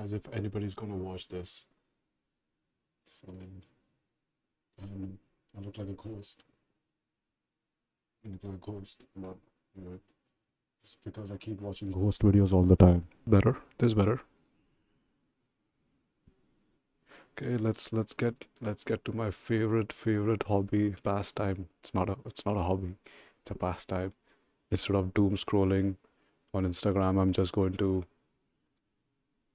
as if anybody's gonna watch this. So I look like a ghost. I look like a ghost, but you know, it's because I keep watching ghost videos all the time. Better? This better. Okay, let's get to my favorite hobby, pastime. It's not a hobby. It's a pastime. Instead of doom scrolling on Instagram, I'm just going to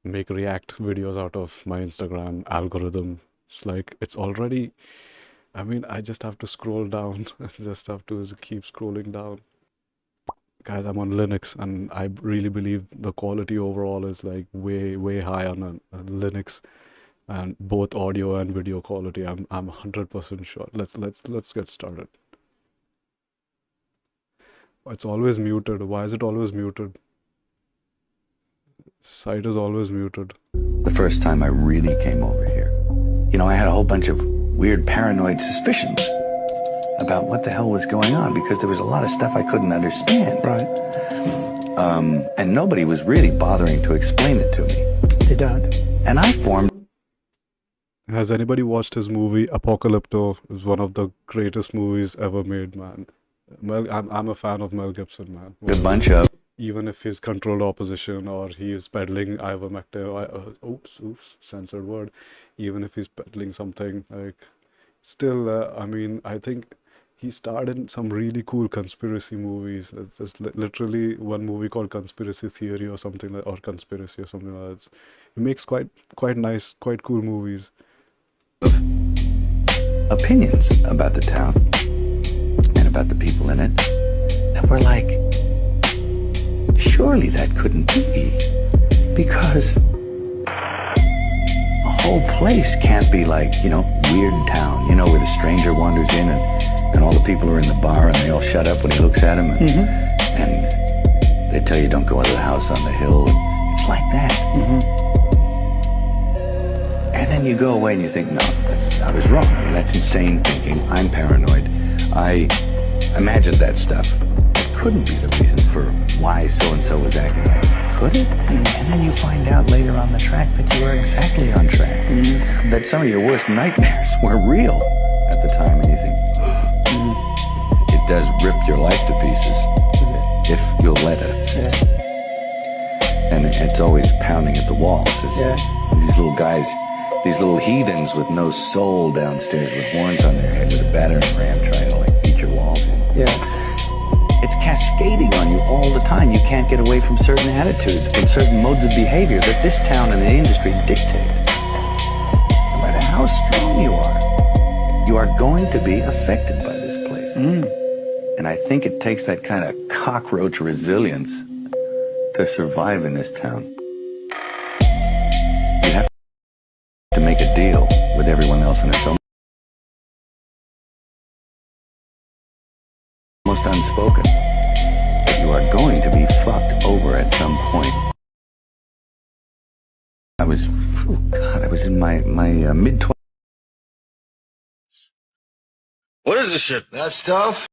make react videos out of my Instagram algorithm. It's already, I mean, I just have to scroll down. I just have to keep scrolling down. Guys, I'm on Linux, and I really believe the quality overall is like way high on a Linux, and both audio and video quality. I'm 100% sure. Let's get started. It's always muted. Why is it always muted? Site is always muted. The first time I really came over here, I had a whole bunch of weird paranoid suspicions about what the hell was going on, because there was a lot of stuff I couldn't understand. Right. And nobody was really bothering to explain it to me. They don't. And I formed... Has anybody watched his movie Apocalypto? It's one of the greatest movies ever made, man. I'm a fan of Mel Gibson, man. a bunch of... Even if he's controlled opposition or he is peddling ivermectin, oops, censored word. Even if he's peddling something, like, still, I mean, I think he starred in some really cool conspiracy movies. There's literally one movie called Conspiracy Theory or something like, or Conspiracy or something like that. He makes quite nice, quite cool movies. opinions about the town and about the people in it that were like, surely that couldn't be, because a whole place can't be like, weird town, where the stranger wanders in and all the people are in the bar and they all shut up when he looks at them, and they tell you don't go into the house on the hill. It's like that. And then you go away and you think, no, I was wrong. I mean, that's insane thinking. I'm paranoid. I imagined that stuff. It couldn't be the reason for why so-and-so was acting like it. Could it? And then you find out later on the track that you were exactly on track. That some of your worst nightmares were real at the time. And you think, it does rip your life to pieces if you'll let it. And it's always pounding at the walls. These little guys, these little heathens with no soul downstairs with horns on their head with a battering ram trying to like beat your walls in. It's cascading on you all the time. You can't get away from certain attitudes and certain modes of behavior that this town and the industry dictate. No matter how strong you are going to be affected by this place. And I think it takes that kind of cockroach resilience to survive in this town. You have to make a deal with everyone else, and it's almost unspoken, but you are going to be fucked over at some point. I was in my mid-20s. What is this shit? That stuff?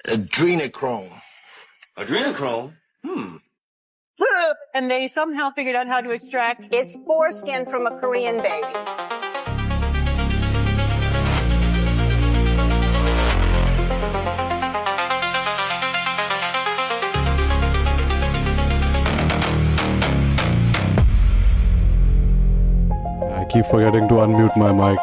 Adrenochrome. Adrenochrome? And they somehow figured out how to extract its foreskin from a Korean baby. I keep forgetting to unmute my mic.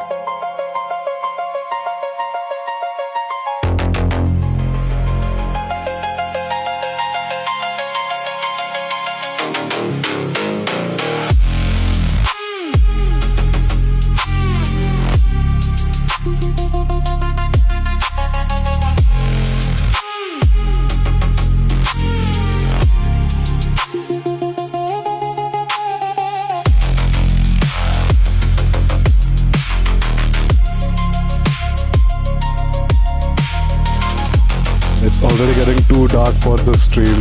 It's already getting too dark for the stream.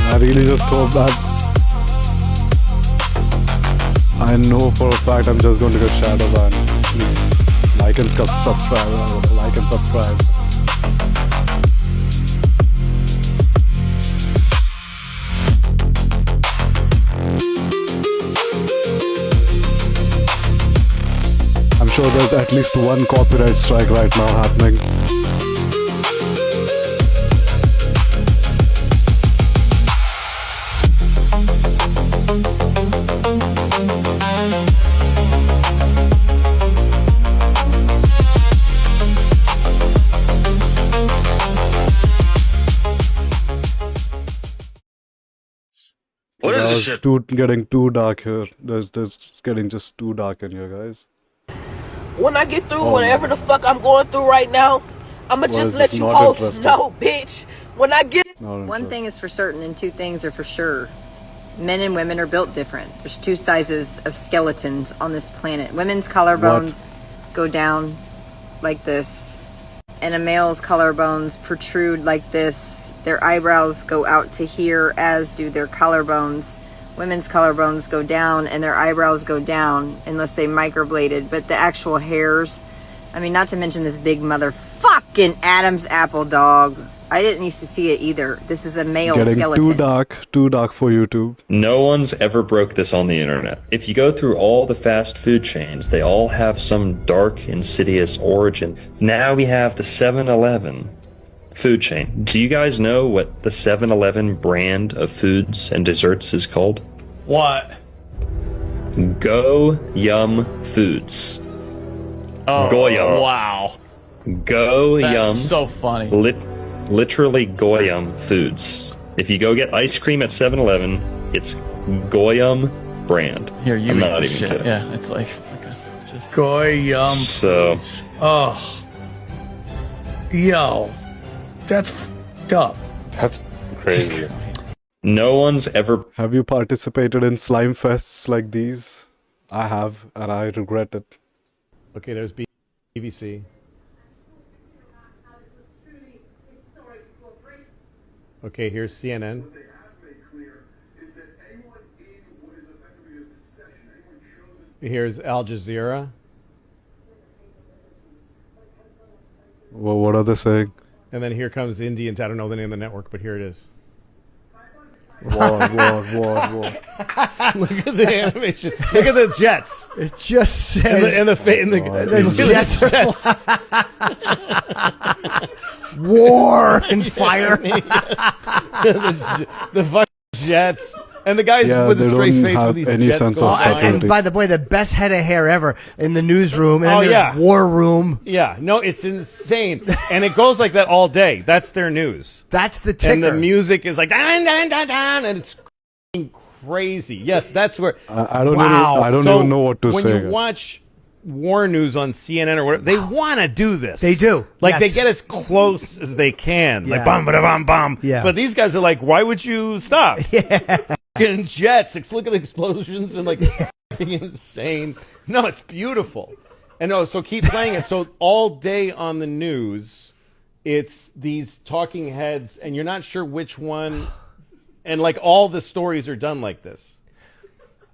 I really just hope that I know for a fact I'm just going to get shadow banned. Please like and subscribe. like and subscribe. I'm sure there's at least one copyright strike right now happening. What is this shit? Getting too dark here. It's getting just too dark in here, guys. When I get through whatever the fuck I'm going through right now, I'ma just let you hoes know, bitch. When I get one thing is for certain and two things are for sure. Men and women are built different. There's two sizes of skeletons on this planet. Women's collarbones go down like this, and a male's collarbones protrude like this. Their eyebrows go out to here, as do their collarbones. Women's collarbones go down and their eyebrows go down unless they microbladed, but the actual hairs, I mean, not to mention this big motherfucking Adam's apple dog. I didn't used to see it either. This is a male skeleton. Too dark for YouTube. No one's ever broke this on the internet. If you go through all the fast food chains, they all have some dark, insidious origin. Now we have the 7-Eleven food chain. Do you guys know what the 7-Eleven brand of foods and desserts is called? What? Go Yum Foods. Oh, Goyum. wow. Go That's Yum. so funny. Literally Goyum Foods. If you go get ice cream at 7-Eleven, it's Goyum brand. Here, you I'm read not this even shit. kidding. Yeah, it's like just Goyum. So, Oh. Yo. That's f***ed up. That's crazy. no one's ever. Have you participated in slime fests like these? I have, and I regret it. Okay, there's BBC. Okay, here's CNN. Here's Al Jazeera. Well, what are they saying? And then here comes Indian. I don't know the name of the network, but here it is. War. Look at the animation. Look at the jets. It just says... And the jets. War and fire. the fucking jets. And the guys with a straight face with these jets sense going of on. And by the way, the best head of hair ever in the newsroom. And then there's war room. Yeah, no, it's insane. And it goes like that all day. That's their news. That's the ticker. And the music is like, dun, dun, dun, dun, and it's crazy. Yes, that's where... I don't even know what to say. When you watch war news on CNN or whatever, they want to do this. They do. Like, they get as close as they can. Yeah. Like, bum, ba, bum, bum. Yeah. But these guys are like, why would you stop? Yeah. In jets. Look at the explosions and, like, insane. No, it's beautiful. And no, so keep playing it. So all day on the news, it's these talking heads, and you're not sure which one. And, like, all the stories are done like this.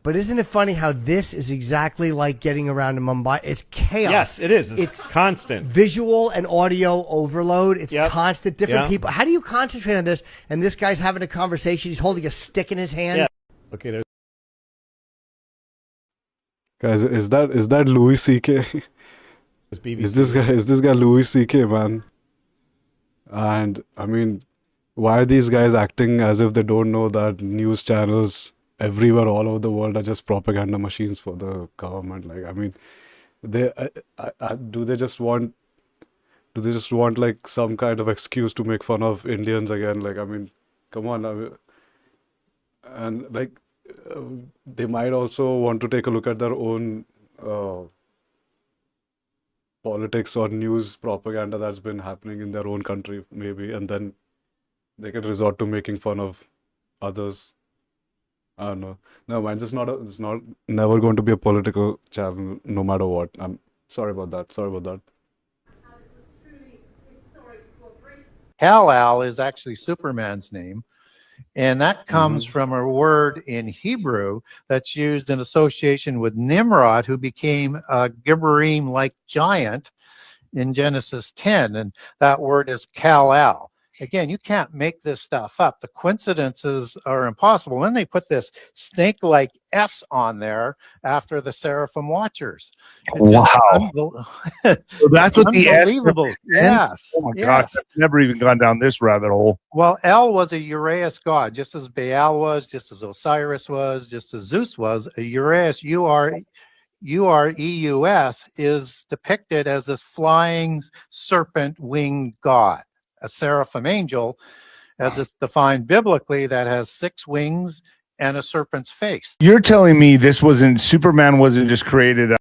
But isn't it funny how this is exactly like getting around in Mumbai? It's chaos. Yes, it is. It's constant. Visual and audio overload. It's constant. Different Yep. people. How do you concentrate on this? And this guy's having a conversation. He's holding a stick in his hand. Yeah. Okay, there's... Guys, is that Louis C.K.? Is this guy Louis C.K., man? And I mean, why are these guys acting as if they don't know that news channels everywhere all over the world are just propaganda machines for the government? Like, I mean, do they just want like some kind of excuse to make fun of Indians again? Like, I mean, come on. And like, they might also want to take a look at their own politics or news propaganda that's been happening in their own country, maybe, and then they can resort to making fun of others. I don't know. No, man, it's not never going to be a political channel, no matter what. I'm sorry about that. Kal-El is actually Superman's name, and that comes from a word in Hebrew that's used in association with Nimrod, who became a Gibborim-like giant in Genesis 10, and that word is Kal-El. Again, you can't make this stuff up. The coincidences are impossible. Then they put this snake-like S on there after the Seraphim Watchers. Wow. So that's what the S unbelievable. represents? Yes. Oh my yes. gosh, I've never even gone down this rabbit hole. Well, El was a Uraeus god, just as Baal was, just as Osiris was, just as Zeus was. A Uraeus, Ureus, is depicted as this flying serpent-winged god. A seraphim angel, as it's defined biblically, that has 6 wings and a serpent's face. You're telling me Superman wasn't just created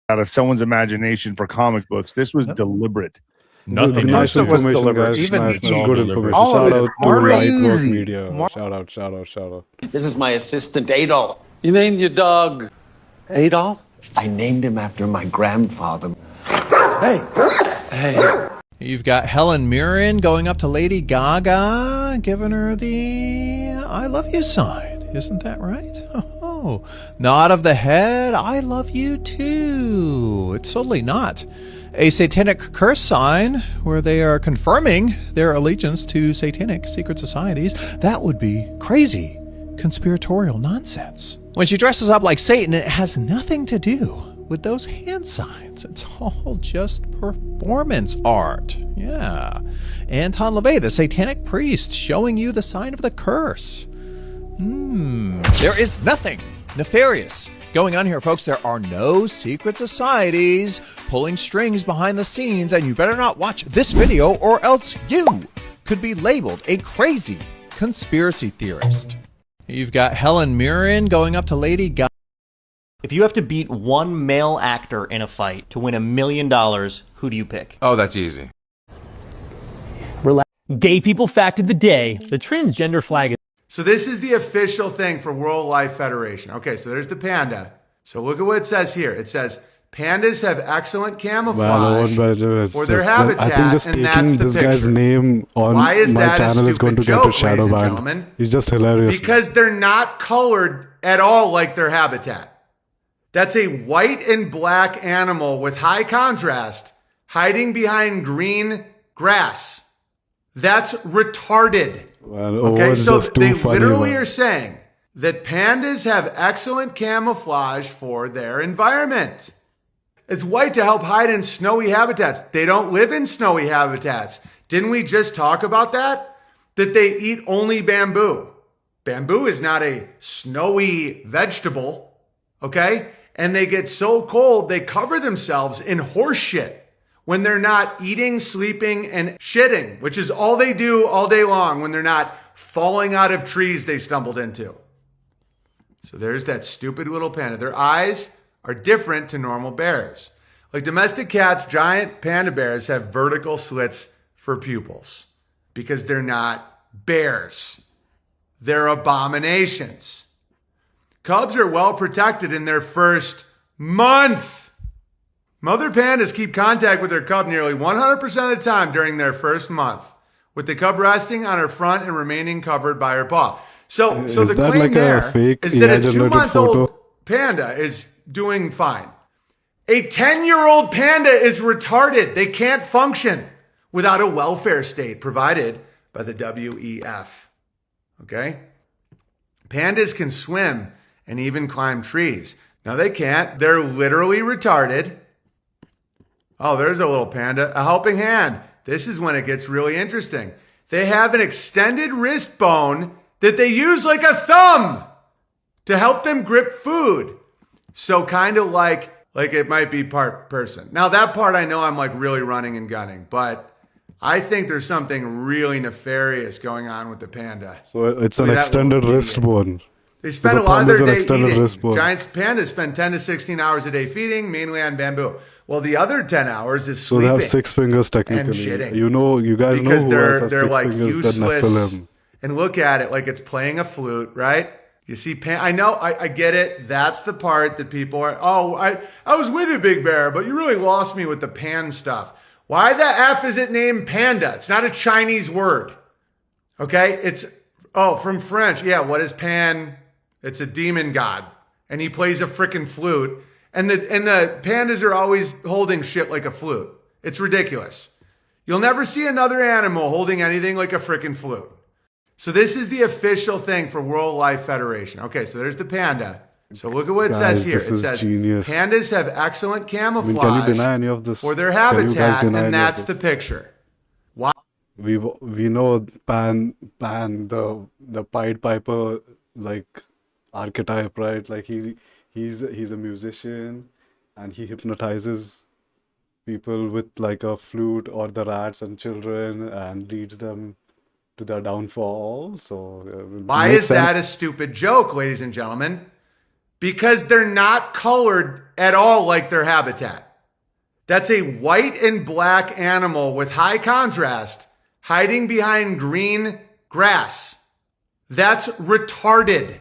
out of someone's imagination for comic books. This was deliberate. Nothing. Nice information, guys. Even nice, good information. all Shout of it out to Lightwork Media. Shout out. This is my assistant, Adolf. You named your dog Adolf? I named him after my grandfather. Hey. You've got Helen Mirren going up to Lady Gaga, giving her the I love you sign. Isn't that right? Oh, nod of the head. I love you too. It's totally not a satanic curse sign where they are confirming their allegiance to satanic secret societies. That would be crazy conspiratorial nonsense. When she dresses up like Satan, it has nothing to do with those hand signs. It's all just performance art. Yeah. Anton LaVey, the satanic priest, showing you the sign of the curse. There is nothing nefarious going on here, folks. There are no secret societies pulling strings behind the scenes, and you better not watch this video or else you could be labeled a crazy conspiracy theorist. You've got Helen Mirren going up to Lady Gaga. If you have to beat one male actor in a fight to win $1 million, who do you pick? Oh, that's easy. Relax. Gay people fact of the day. The transgender flag is... So this is the official thing for World Life Federation. Okay, so there's the panda. So look at what it says here. It says, pandas have excellent camouflage for their habitat, I think just and taking that's the this picture. guy's name on Why is my that channel a is going to stupid get a joke, shadow ladies and ban. gentlemen? He's just hilarious. Because they're not colored at all like their habitat. That's a white and black animal with high contrast hiding behind green grass. That's retarded. Well, Okay, so they funny, literally man. are saying that pandas have excellent camouflage for their environment. It's white to help hide in snowy habitats. They don't live in snowy habitats. Didn't we just talk about that? That they eat only bamboo. Bamboo is not a snowy vegetable, okay? And they get so cold, they cover themselves in horse shit when they're not eating, sleeping, and shitting, which is all they do all day long when they're not falling out of trees they stumbled into. So there's that stupid little panda. Their eyes are different to normal bears. Like domestic cats, giant panda bears have vertical slits for pupils because they're not bears. They're abominations. Cubs are well protected in their first month. Mother pandas keep contact with their cub nearly 100% of the time during their first month, with the cub resting on her front and remaining covered by her paw. So the that claim like a there fake is that a AI-generated 2-month-old photo? panda is doing fine. A 10-year-old panda is retarded. They can't function without a welfare state provided by the WEF. Okay? Pandas can swim and even climb trees. No, they can't. They're literally retarded. Oh, there's a little panda. A helping hand. This is when it gets really interesting. They have an extended wrist bone that they use like a thumb to help them grip food. So kind of like it might be part person. Now that part I know I'm like really running and gunning, but I think there's something really nefarious going on with the panda. So it's an Look at that extended little wrist idiot. bone. They So spend the a lot of thumb is their an day extended eating. wrist bone. Giant pandas spend 10 to 16 hours a day feeding, mainly on bamboo. Well, the other 10 hours is So sleeping. they have 6 fingers and technically. shitting. You guys Because know who else has they're 6 like fingers than useless. Nephilim. And look at it like it's playing a flute, right? You see, I know, I get it. That's the part that people are, I was with you, Big Bear, but you really lost me with the pan stuff. Why the F is it named panda? It's not a Chinese word. Okay? It's, from French. Yeah, what is pan? It's a demon god. And he plays a freaking flute. And the pandas are always holding shit like a flute. It's ridiculous. You'll never see another animal holding anything like a frickin' flute. So this is the official thing for World Life Federation. Okay, so there's the panda. So look at what it says here. It says genius. pandas have excellent camouflage can you deny any of this? for their Can you guys habitat, deny any and of that's this? the picture. Why? We know Pan the Pied Piper like archetype, right? Like he's a musician and he hypnotizes people with like a flute or the rats and children and leads them to their downfall. So Why is that a stupid joke, ladies and gentlemen? Because they're not colored at all like their habitat. That's a white and black animal with high contrast hiding behind green grass. That's retarded.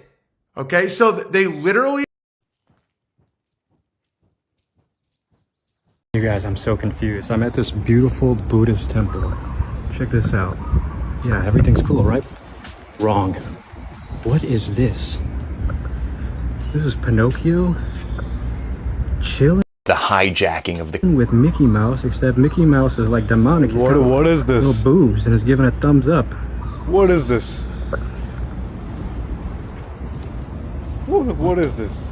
Okay, so they literally... You guys, I'm so confused. I'm at this beautiful Buddhist temple. Check this out. Yeah, everything's cool, right? Wrong. What is this? This is Pinocchio chilling. The hijacking of the... With Mickey Mouse, except Mickey Mouse is like demonic. He's got what is this? Little boobs and is giving a thumbs up. What is this? What is this?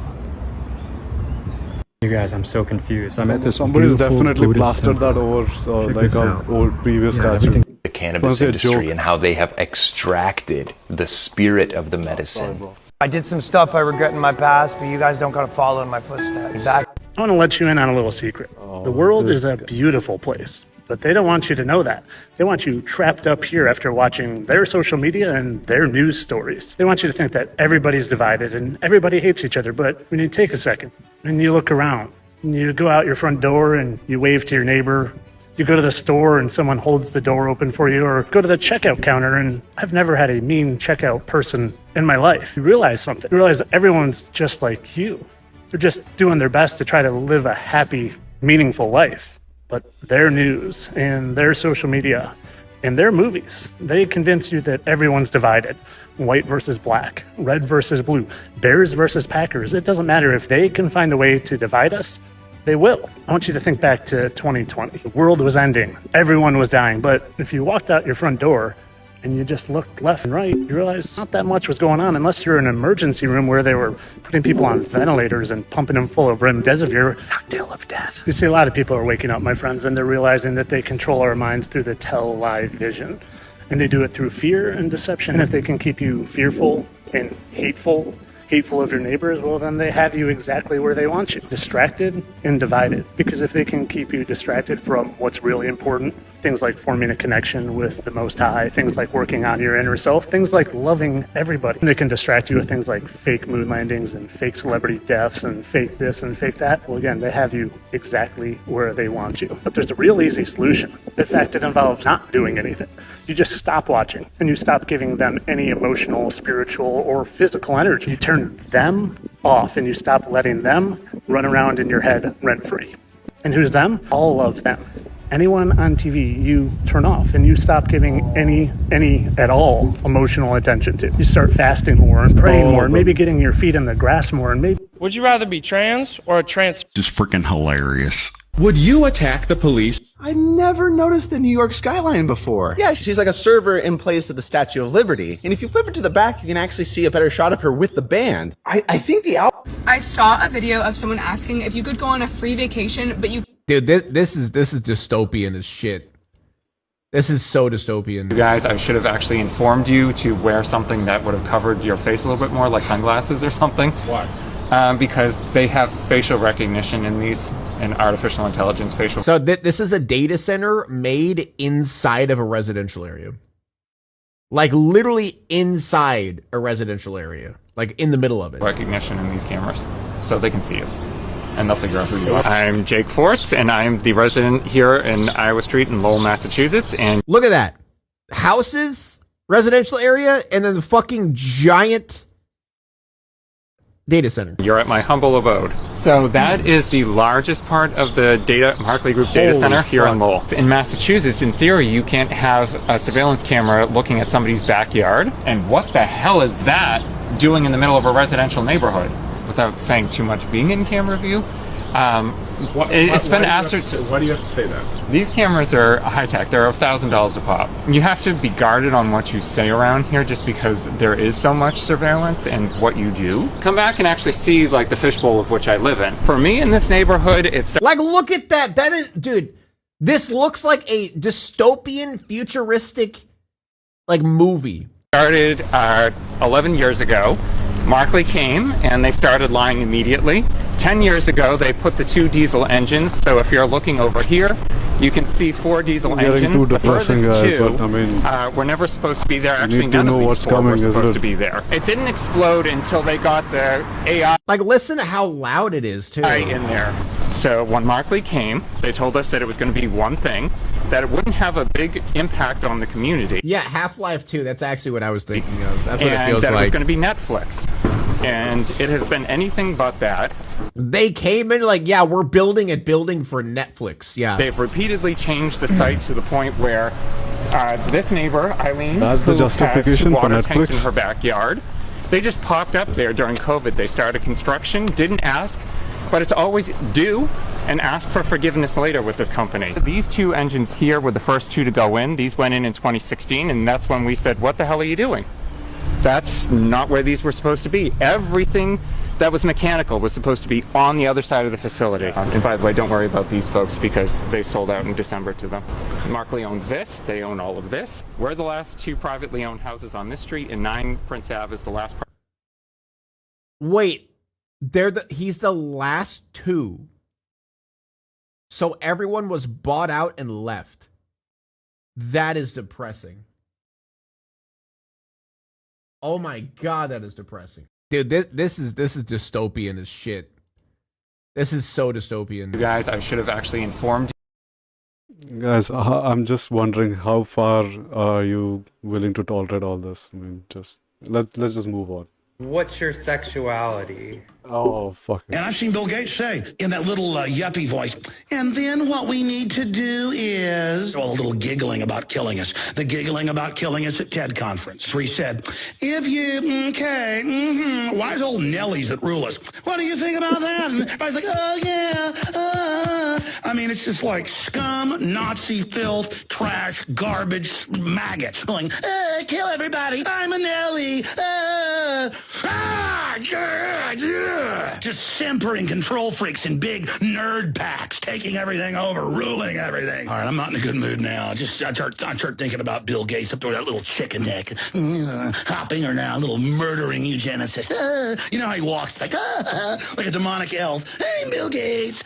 You guys, I'm so confused. I'm at this Somebody's beautiful definitely Buddhist plastered temple. that over Check like this an out. old previous Yeah, statue. everything- the cannabis industry and how they have extracted the spirit of the medicine. I did some stuff I regret in my past, but you guys don't gotta follow in my footsteps. I want to let you in on a little secret. The world is a beautiful place, but they don't want you to know that. They want you trapped up here after watching their social media and their news stories. They want you to think that everybody's divided and everybody hates each other, but when you take a second and you look around, and you go out your front door and you wave to your neighbor, you go to the store and someone holds the door open for you, or go to the checkout counter, and I've never had a mean checkout person in my life. You realize something. You realize that everyone's just like you. They're just doing their best to try to live a happy, meaningful life. But their news and their social media and their movies, they convince you that everyone's divided. White versus black, red versus blue, Bears versus Packers. It doesn't matter if they can find a way to divide us. They will. I want you to think back to 2020. The world was ending. Everyone was dying. But if you walked out your front door and you just looked left and right, you realize not that much was going on unless you're in an emergency room where they were putting people on ventilators and pumping them full of remdesivir. Cocktail of death. You see, a lot of people are waking up, my friends, and they're realizing that they control our minds through the tell-lie vision. And they do it through fear and deception. And if they can keep you fearful and hateful of your neighbors, well, then they have you exactly where they want you, distracted and divided. Because if they can keep you distracted from what's really important, things like forming a connection with the Most High, things like working on your inner self, things like loving everybody, and they can distract you with things like fake moon landings and fake celebrity deaths and fake this and fake that, well, again, they have you exactly where they want you. But there's a real easy solution. In fact, it involves not doing anything. You just stop watching and you stop giving them any emotional, spiritual, or physical energy. You turn them off and you stop letting them run around in your head rent-free. And who's them? All of them. Anyone on TV, you turn off and you stop giving any at all emotional attention to. You start fasting more and praying more and maybe getting your feet in the grass more and maybe... Would you rather be trans or a trans? Just freaking hilarious. Would you attack the police? I never noticed the New York skyline before. Yeah, she's like a server in place of the Statue of Liberty. And if you flip it to the back, you can actually see a better shot of her with the band. I think I saw a video of someone asking if you could go on a free vacation, but you... Dude, this is dystopian as shit. This is so dystopian. You guys, I should have actually informed you to wear something that would have covered your face a little bit more, like sunglasses or something. Why? Because they have facial recognition in these, and artificial intelligence facial. So this is a data center made inside of a residential area. Like literally inside a residential area. Like in the middle of it. Recognition in these cameras, so they can see you. And they'll figure out who you are. I'm Jake Forts, and I'm the resident here in Iowa Street in Lowell, Massachusetts. And look at that. Houses, residential area, and then the fucking giant data center. You're at my humble abode. So that is the largest part of the Markley Group data center here in Lowell. In Massachusetts, in theory, you can't have a surveillance camera looking at somebody's backyard. And what the hell is that doing in the middle of a residential neighborhood? Without saying too much, being in camera view. It's been Why do you have to say that? These cameras are high tech. They're $1,000 a pop. You have to be guarded on what you say around here, just because there is so much surveillance and what you do. Come back and actually see like the fishbowl of which I live in. For me in this neighborhood, it's like, look at that. That is, dude. This looks like a dystopian, futuristic, like movie. Started 11 years ago. Markley came and they started lying immediately. 10 years ago, they put the 2 diesel engines. So if you're looking over here, you can see 4 diesel engines. The furthest 2 but I mean, were never supposed to be there. you Actually, need to none know of these what's 4 coming, were isn't supposed it? to be there. It didn't explode until they got the AI Like, listen to how loud it is, too. in there. So when Markley came, they told us that it was going to be one thing, that it wouldn't have a big impact on the community. Yeah, Half-Life 2. That's actually what I was thinking of. That's what it And feels that it was like. going to be Netflix. And it has been anything but that. They came in like, yeah, we're building a building for Netflix. Yeah. They've repeatedly changed the site to the point where this neighbor, Eileen, That's the who justification has 2 for water tanks in Netflix? her backyard, they just popped up there during COVID. They started construction, didn't ask, but it's always do and ask for forgiveness later with this company. These 2 engines here were the first 2 to go in. These went in 2016, and that's when we said, what the hell are you doing? That's not where these were supposed to be. Everything that was mechanical was supposed to be on the other side of the facility. And by the way, don't worry about these folks because they sold out in December to them. Markley owns this. They own all of this. We're the last 2 privately owned houses on this street, and 9 Prince Ave is the last. Wait, he's the last 2. So everyone was bought out and left. That is depressing. Oh my god, that is depressing. Dude, this is dystopian as shit. This is so dystopian. You guys, I should have actually informed you. Guys, I'm just wondering how far are you willing to tolerate all this? I mean, just let's just move on. What's your sexuality? Oh, fuck it. And I've seen Bill Gates say in that little yuppie voice, and then what we need to do is, well, a little giggling about killing us. The giggling about killing us at TED conference, where he said, if you, why is old Nellies that rule us? What do you think about that? And everybody's like, oh, yeah. I mean, it's just like scum, Nazi filth, trash, garbage, maggots going, kill everybody. I'm a Nelly. Just simpering control freaks in big nerd packs, taking everything over, ruling everything. All right, I'm not in a good mood now. I start thinking about Bill Gates up there with that little chicken neck, hopping her now, little murdering eugenicist. You know how he walks like a demonic elf. Hey, Bill Gates,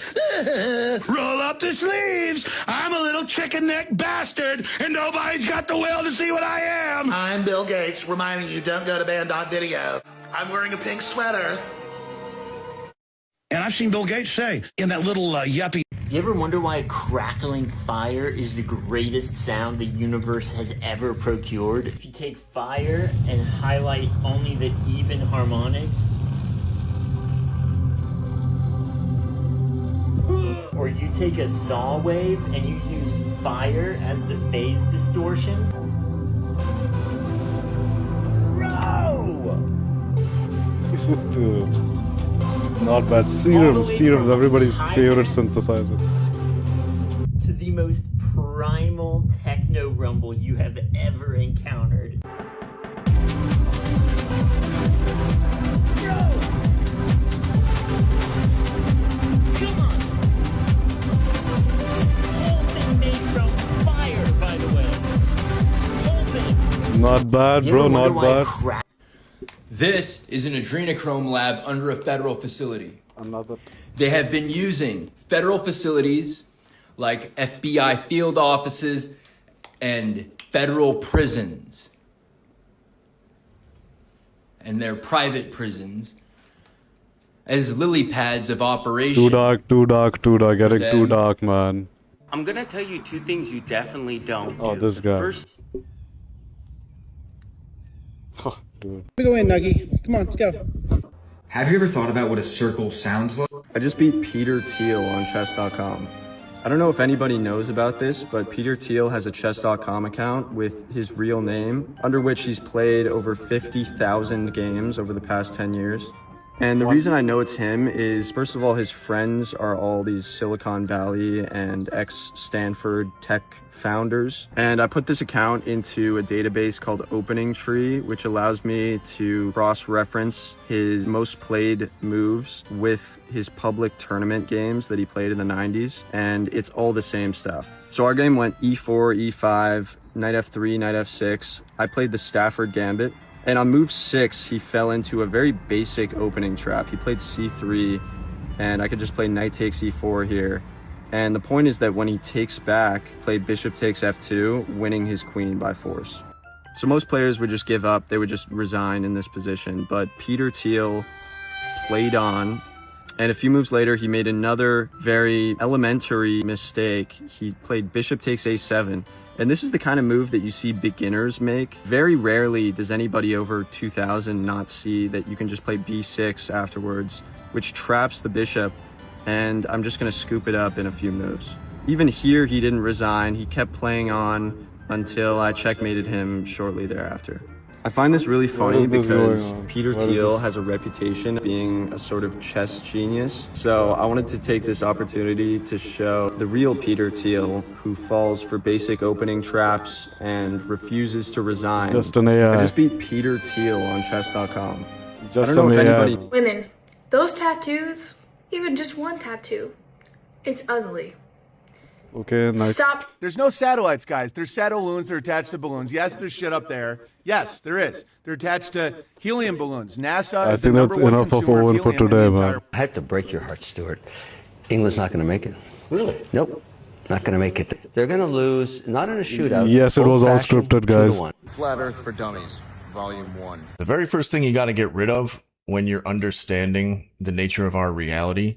roll up the sleeves. I'm a little chicken neck bastard, and nobody's got the will to see what I am. I'm Bill Gates, reminding you, don't go to band.video. I'm wearing a pink sweater. And I've seen Bill Gates say in that little yuppie. You ever wonder why a crackling fire is the greatest sound the universe has ever procured? If you take fire and highlight only the even harmonics, or you take a saw wave and you use fire as the phase distortion. Dude, it's not bad. Serum's everybody's favorite synthesizer. To the most primal techno rumble you have ever encountered. Come on! Whole thing made from fire, by the way. Whole thing. Not bad, bro. Not bad. This is an adrenochrome lab under a federal facility. Another. They have been using federal facilities like FBI field offices and federal prisons and their private prisons as lily pads of operation. Too dark. Getting too dark, man. I'm gonna tell you 2 things you definitely don't Oh, do. this guy. First, Oh, dude. Go in, Nuggy. Come on, let's go. Have you ever thought about what a circle sounds like? I just beat Peter Thiel on chess.com. I don't know if anybody knows about this, but Peter Thiel has a chess.com account with his real name, under which he's played over 50,000 games over the past 10 years. And the reason I know it's him is, first of all, his friends are all these Silicon Valley and ex-Stanford tech founders. And I put this account into a database called Opening Tree, which allows me to cross-reference his most played moves with his public tournament games that he played in the 90s. And it's all the same stuff. So our game went e4, e5, knight f3, knight f6. I played the Stafford Gambit. And on move 6, he fell into a very basic opening trap. He played c3, and I could just play knight takes e4 here. And the point is that when he takes back, play bishop takes f2, winning his queen by force. So most players would just give up. They would just resign in this position. But Peter Thiel played on. And a few moves later, he made another very elementary mistake. He played bishop takes a7. And this is the kind of move that you see beginners make. Very rarely does anybody over 2000 not see that you can just play b6 afterwards, which traps the bishop. And I'm just going to scoop it up in a few moves. Even here, he didn't resign. He kept playing on until I checkmated him shortly thereafter. I find this really funny because Peter Thiel has a reputation of being a sort of chess genius. So I wanted to take this opportunity to show the real Peter Thiel, who falls for basic opening traps and refuses to resign. Just an AI. I just beat Peter Thiel on chess.com. Just I don't know if anybody... Women, those tattoos, even just one tattoo, it's ugly. Okay, nice. Stop. There's no satellites, guys. There's satelloons. They're attached to balloons. Yes, there's shit up there. Yes, there is. They're attached to helium balloons. NASA is the number one consumer of helium in the entire... I have to break your heart, Stuart. England's not going to make it. Really? Nope. Not going to make it. They're going to lose, not in a shootout. Yes, it was all scripted, guys. Flat Earth for Dummies, Volume 1. The very first thing you got to get rid of when you're understanding the nature of our reality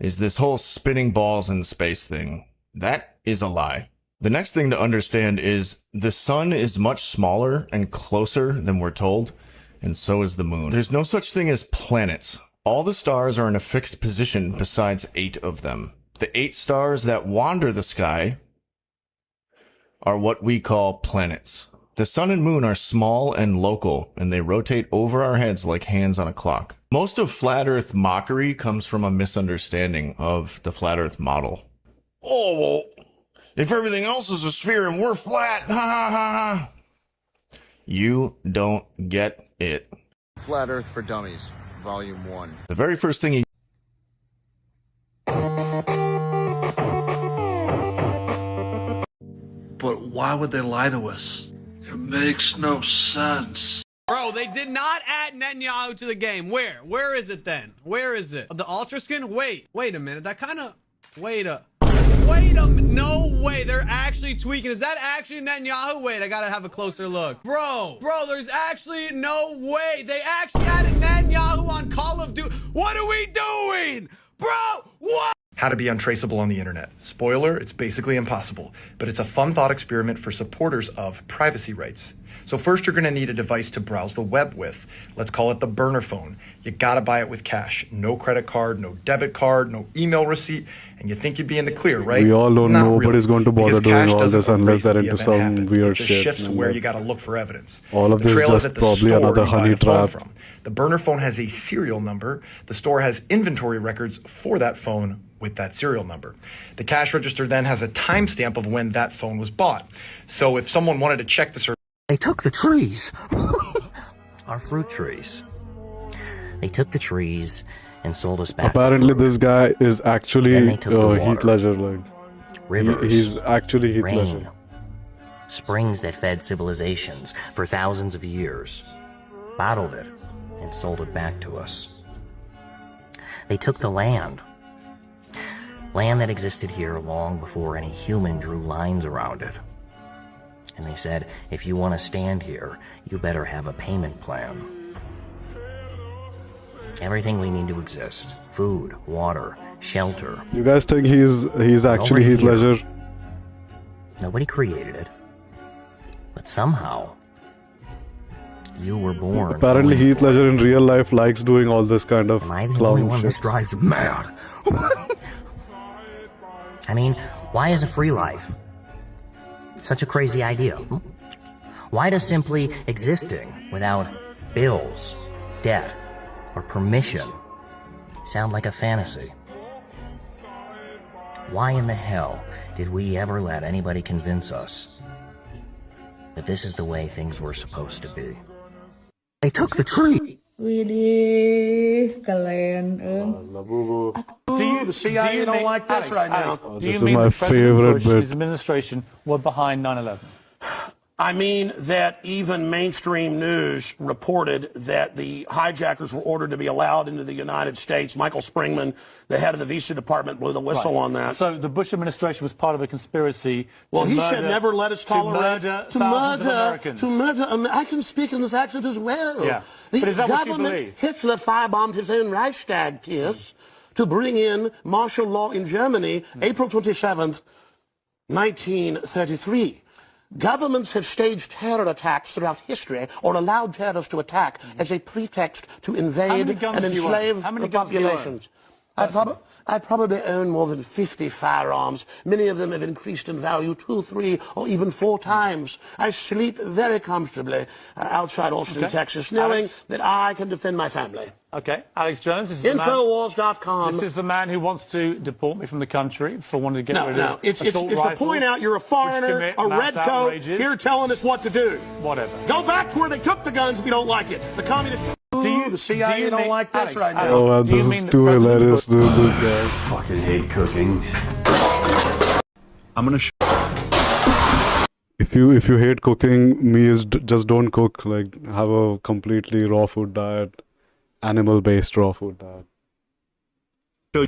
is this whole spinning balls in space thing. That is a lie. The next thing to understand is the sun is much smaller and closer than we're told, and so is the moon. There's no such thing as planets. All the stars are in a fixed position besides 8 of them. The 8 stars that wander the sky are what we call planets. The sun and moon are small and local, and they rotate over our heads like hands on a clock. Most of flat earth mockery comes from a misunderstanding of the flat earth model. Oh, well, if everything else is a sphere and we're flat, ha ha ha ha. You don't get it. Flat Earth for Dummies, Volume 1. The very first thing you... But why would they lie to us? It makes no sense. Bro, they did not add Netanyahu to the game. Where? Where is it then? Where is it? The Ultra skin? Wait a minute. That kind of... Wait a... No way. They're actually tweaking. Is that actually Netanyahu? Wait, I gotta have a closer look. Bro, there's actually no way. They actually added Netanyahu on Call of Duty. What are we doing? Bro, what? How to be untraceable on the internet. Spoiler, it's basically impossible, but it's a fun thought experiment for supporters of privacy rights. So first you're gonna need a device to browse the web with. Let's call it the burner phone. You gotta buy it with cash. No credit card, no debit card, no email receipt, and you think you'd be in the clear, right? We all know Not nobody's really, going to bother because doing cash all doesn't this unless erase they're the into event some happen. weird It just shit. shifts where you gotta look for evidence. All of The this is trail is just at the probably store another you buy honey the phone trap. from. The burner phone has a serial number. The store has inventory records for that phone with that serial number. The cash register then has a timestamp of when that phone was bought. So if someone wanted to check the service, they took the trees. Our fruit trees. They took the trees and sold us back. Apparently, this guy is actually Heath Ledger. Like, rivers, he's actually Heath rain, Ledger. Springs that fed civilizations for thousands of years, bottled it and sold it back to us. They took the land that existed here long before any human drew lines around it. And they said, if you want to stand here, you better have a payment plan. Everything we need to exist, food, water, shelter. You guys think he's actually Heath Ledger? Nobody created it. But somehow, you were born. Apparently Heath Ledger in real life likes doing all this kind of Am I the only clown one shit. this drives you mad? I mean, why is a free life such a crazy idea? Why does simply existing without bills, debt, or permission sound like a fantasy. Why in the hell did we ever let anybody convince us that this is the way things were supposed to be? They took the tree. Widih, kalian. Do you, the CIA don't like this right now? Do you mean that President Bush and his administration were behind 9/11? I mean that even mainstream news reported that the hijackers were ordered to be allowed into the United States. Michael Springman, the head of the visa department, blew the whistle on that. So the Bush administration was part of a conspiracy. Well, to he murder, should never let us tolerate to murder Americans. I can speak in this accent as well. Yeah. The But is that what you government, believe? Hitler firebombed his own Reichstag, Pierce, to bring in martial law in Germany, April 27th, 1933. Governments have staged terror attacks throughout history or allowed terrorists to attack as a pretext to invade and enslave the populations. I probably own more than 50 firearms. Many of them have increased in value 2, 3, or even 4 times. I sleep very comfortably outside Austin, Texas, knowing that I can defend my family. Okay, Alex Jones. This is Infowars.com. This is the man who wants to deport me from the country for wanting to get rid of No, it's assault to rifles, point out you're a foreigner, a red coat, here telling us what to do. Whatever. Go back to where they took the guns if you don't like it. The communists... the CIA don't like this right now. Oh man, this is too hilarious, dude. This guy. Fucking hate cooking. I'm gonna. If you hate cooking, me is just don't cook. Like have a completely raw food diet, animal-based raw food diet. Show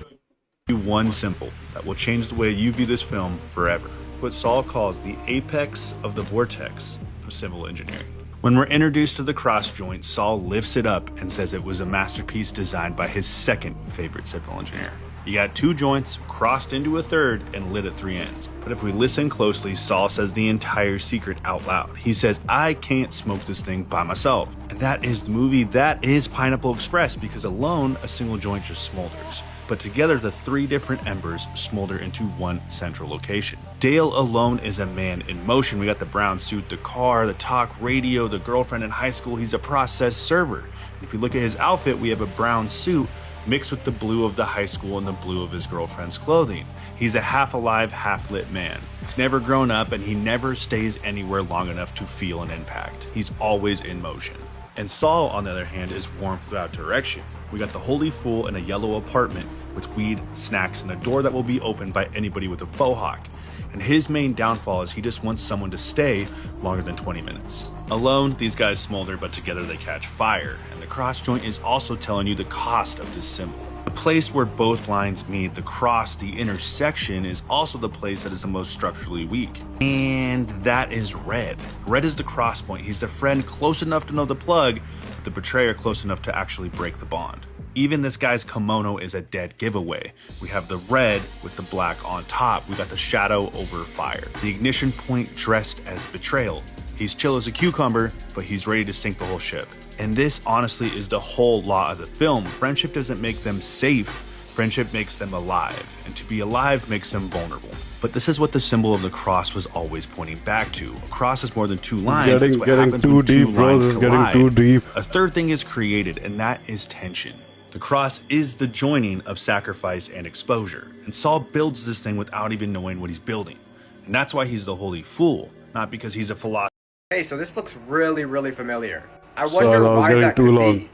you one symbol that will change the way you view this film forever. What Saul calls the apex of the vortex of civil engineering. When we're introduced to the cross joint, Saul lifts it up and says it was a masterpiece designed by his second favorite civil engineer. You got 2 joints crossed into a third and lit at 3 ends. But if we listen closely, Saul says the entire secret out loud. He says, I can't smoke this thing by myself. And that is the movie, that is Pineapple Express, because alone, a single joint just smolders. But together, the 3 different embers smolder into one central location. Dale alone is a man in motion. We got the brown suit, the car, the talk radio, the girlfriend in high school. He's a process server. If you look at his outfit, we have a brown suit mixed with the blue of the high school and the blue of his girlfriend's clothing. He's a half-alive, half-lit man. He's never grown up and he never stays anywhere long enough to feel an impact. He's always in motion. And Saul, on the other hand, is warmth without direction. We got the holy fool in a yellow apartment with weed, snacks, and a door that will be opened by anybody with a faux hawk. And his main downfall is he just wants someone to stay longer than 20 minutes. Alone, these guys smolder, but together they catch fire. And the cross joint is also telling you the cost of this symbol. The place where both lines meet, the cross, the intersection, is also the place that is the most structurally weak. And that is Red. Red is the cross point. He's the friend close enough to know the plug, but the betrayer close enough to actually break the bond. Even this guy's kimono is a dead giveaway. We have the red with the black on top. We got the shadow over fire. The ignition point dressed as betrayal. He's chill as a cucumber, but he's ready to sink the whole ship. And this honestly is the whole law of the film. Friendship doesn't make them safe. Friendship makes them alive. And to be alive makes them vulnerable. But this is what the symbol of the cross was always pointing back to. A cross is more than 2 lines. It's what happens when 2 lines collide. Getting too deep. A third thing is created, and that is tension. The cross is the joining of sacrifice and exposure. And Saul builds this thing without even knowing what he's building. And that's why he's the holy fool, not because he's a philosopher. Hey, so this looks really, really familiar. I Sorry, I was getting too long.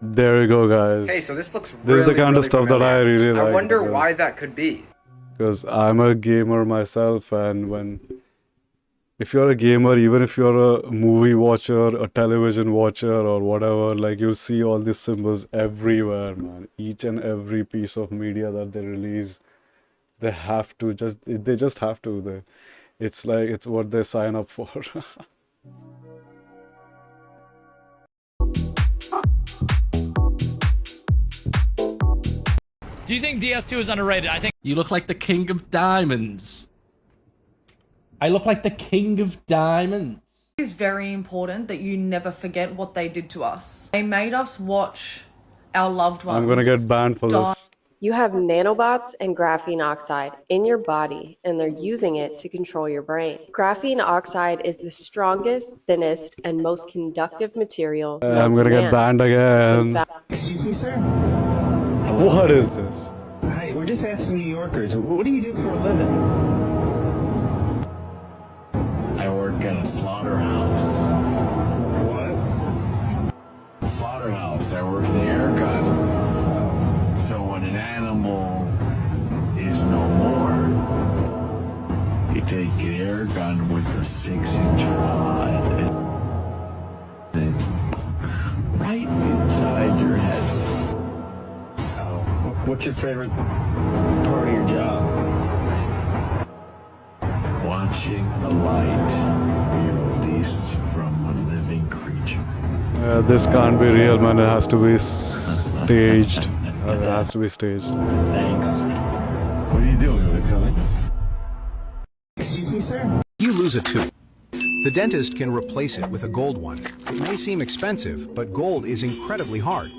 There we go, guys. Hey, so this looks This is the kind of stuff that I really like. I wonder why that could be. Because I'm a gamer myself, and if you're a gamer, even if you're a movie watcher, a television watcher, or whatever, like you'll see all these symbols everywhere, man. Each and every piece of media that they release, they just have to. It's like it's what they sign up for. Do you think DS2 is underrated? I think you look like the king of diamonds. I look like the king of diamonds. It is very important that you never forget what they did to us. They made us watch our loved ones. I'm gonna get banned for this. You have nanobots and graphene oxide in your body, and they're using it to control your brain. Graphene oxide is the strongest, thinnest, and most conductive material known I'm to gonna get man. banned It's been again. found- Excuse me, sir? What is this? Hi, we're just asking New Yorkers, what do you do for a living? I work in a slaughterhouse. What? Slaughterhouse. I work the air gun. So when an animal is no more, you take an air gun with a 6-inch rod and right inside your head. What's your favorite part of your job? Watching the light be released from a living creature. This can't be real, man. It has to be staged. It has to be staged. Thanks. What are you doing? Are we coming? Excuse me, sir? You lose a tooth. The dentist can replace it with a gold one. It may seem expensive, but gold is incredibly hard.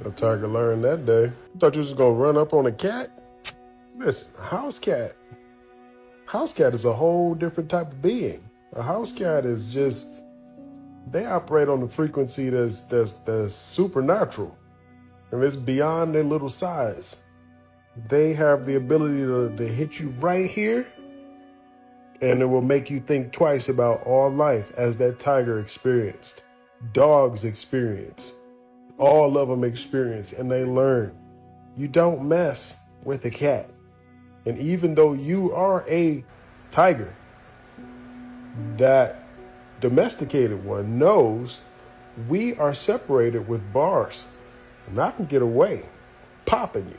A tiger learned that day. You thought you was gonna run up on a cat? Listen, house cat. House cat is a whole different type of being. A house cat is just, they operate on a frequency that's supernatural. And it's beyond their little size. They have the ability to hit you right here, and it will make you think twice about all life, as that tiger experienced. Dogs experience. All of them experience, and they learn. You don't mess with a cat. And even though you are a tiger, that domesticated one knows we are separated with bars, and I can get away popping you.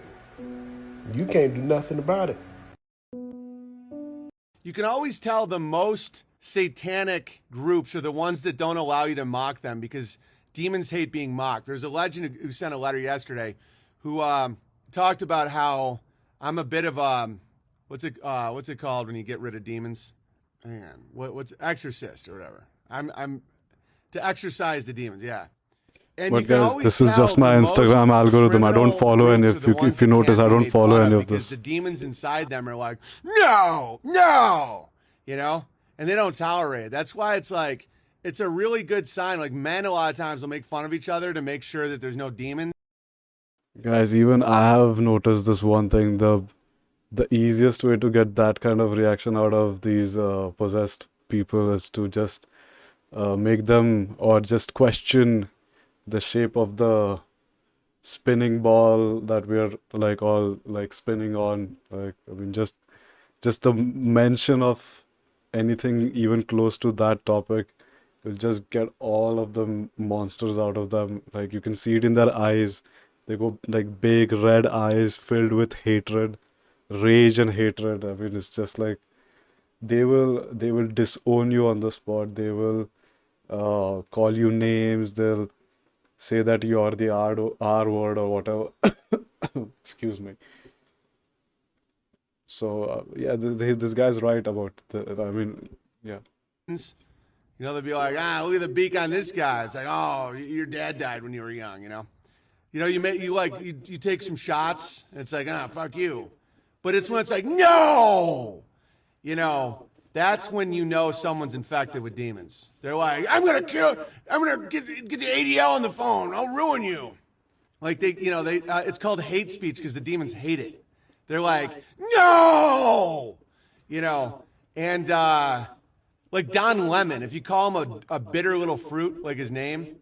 You can't do nothing about it. You can always tell the most satanic groups are the ones that don't allow you to mock them, because demons hate being mocked. There's a legend who sent a letter yesterday who talked about how I'm a bit of what's it called when you get rid of demons? Hang on, what's exorcist or whatever. I'm to exorcise the demons, yeah. And But guys, this is just my Instagram algorithm. I don't follow any. If you notice, I don't follow any of this. The demons inside them are like, no, you know, and they don't tolerate it. That's why it's like, it's a really good sign. Like, men a lot of times will make fun of each other to make sure that there's no demons. Guys, even I have noticed this one thing. The easiest way to get that kind of reaction out of these possessed people is to just make them, or just question the shape of the spinning ball that we're like all like spinning on. Like, I mean, just the mention of anything even close to that topic will just get all of the monsters out of them. Like, you can see it in their eyes. They go like big red eyes filled with hatred, rage and hatred. I mean, it's just like they will disown you on the spot. They will call you names. They'll say that you are the R word or whatever. Excuse me. So yeah, this guy's right about I mean, yeah. You know, they'll be like, look at the beak on this guy. It's like, oh, your dad died when you were young, you know? You know, you take some shots, and it's like, fuck you. But it's when it's like, no! You know, that's when you know someone's infected with demons. They're like, I'm gonna get the ADL on the phone. I'll ruin you. Like, it's called hate speech because the demons hate it. They're like, no! You know, and like Don Lemon, if you call him a bitter little fruit, like his name.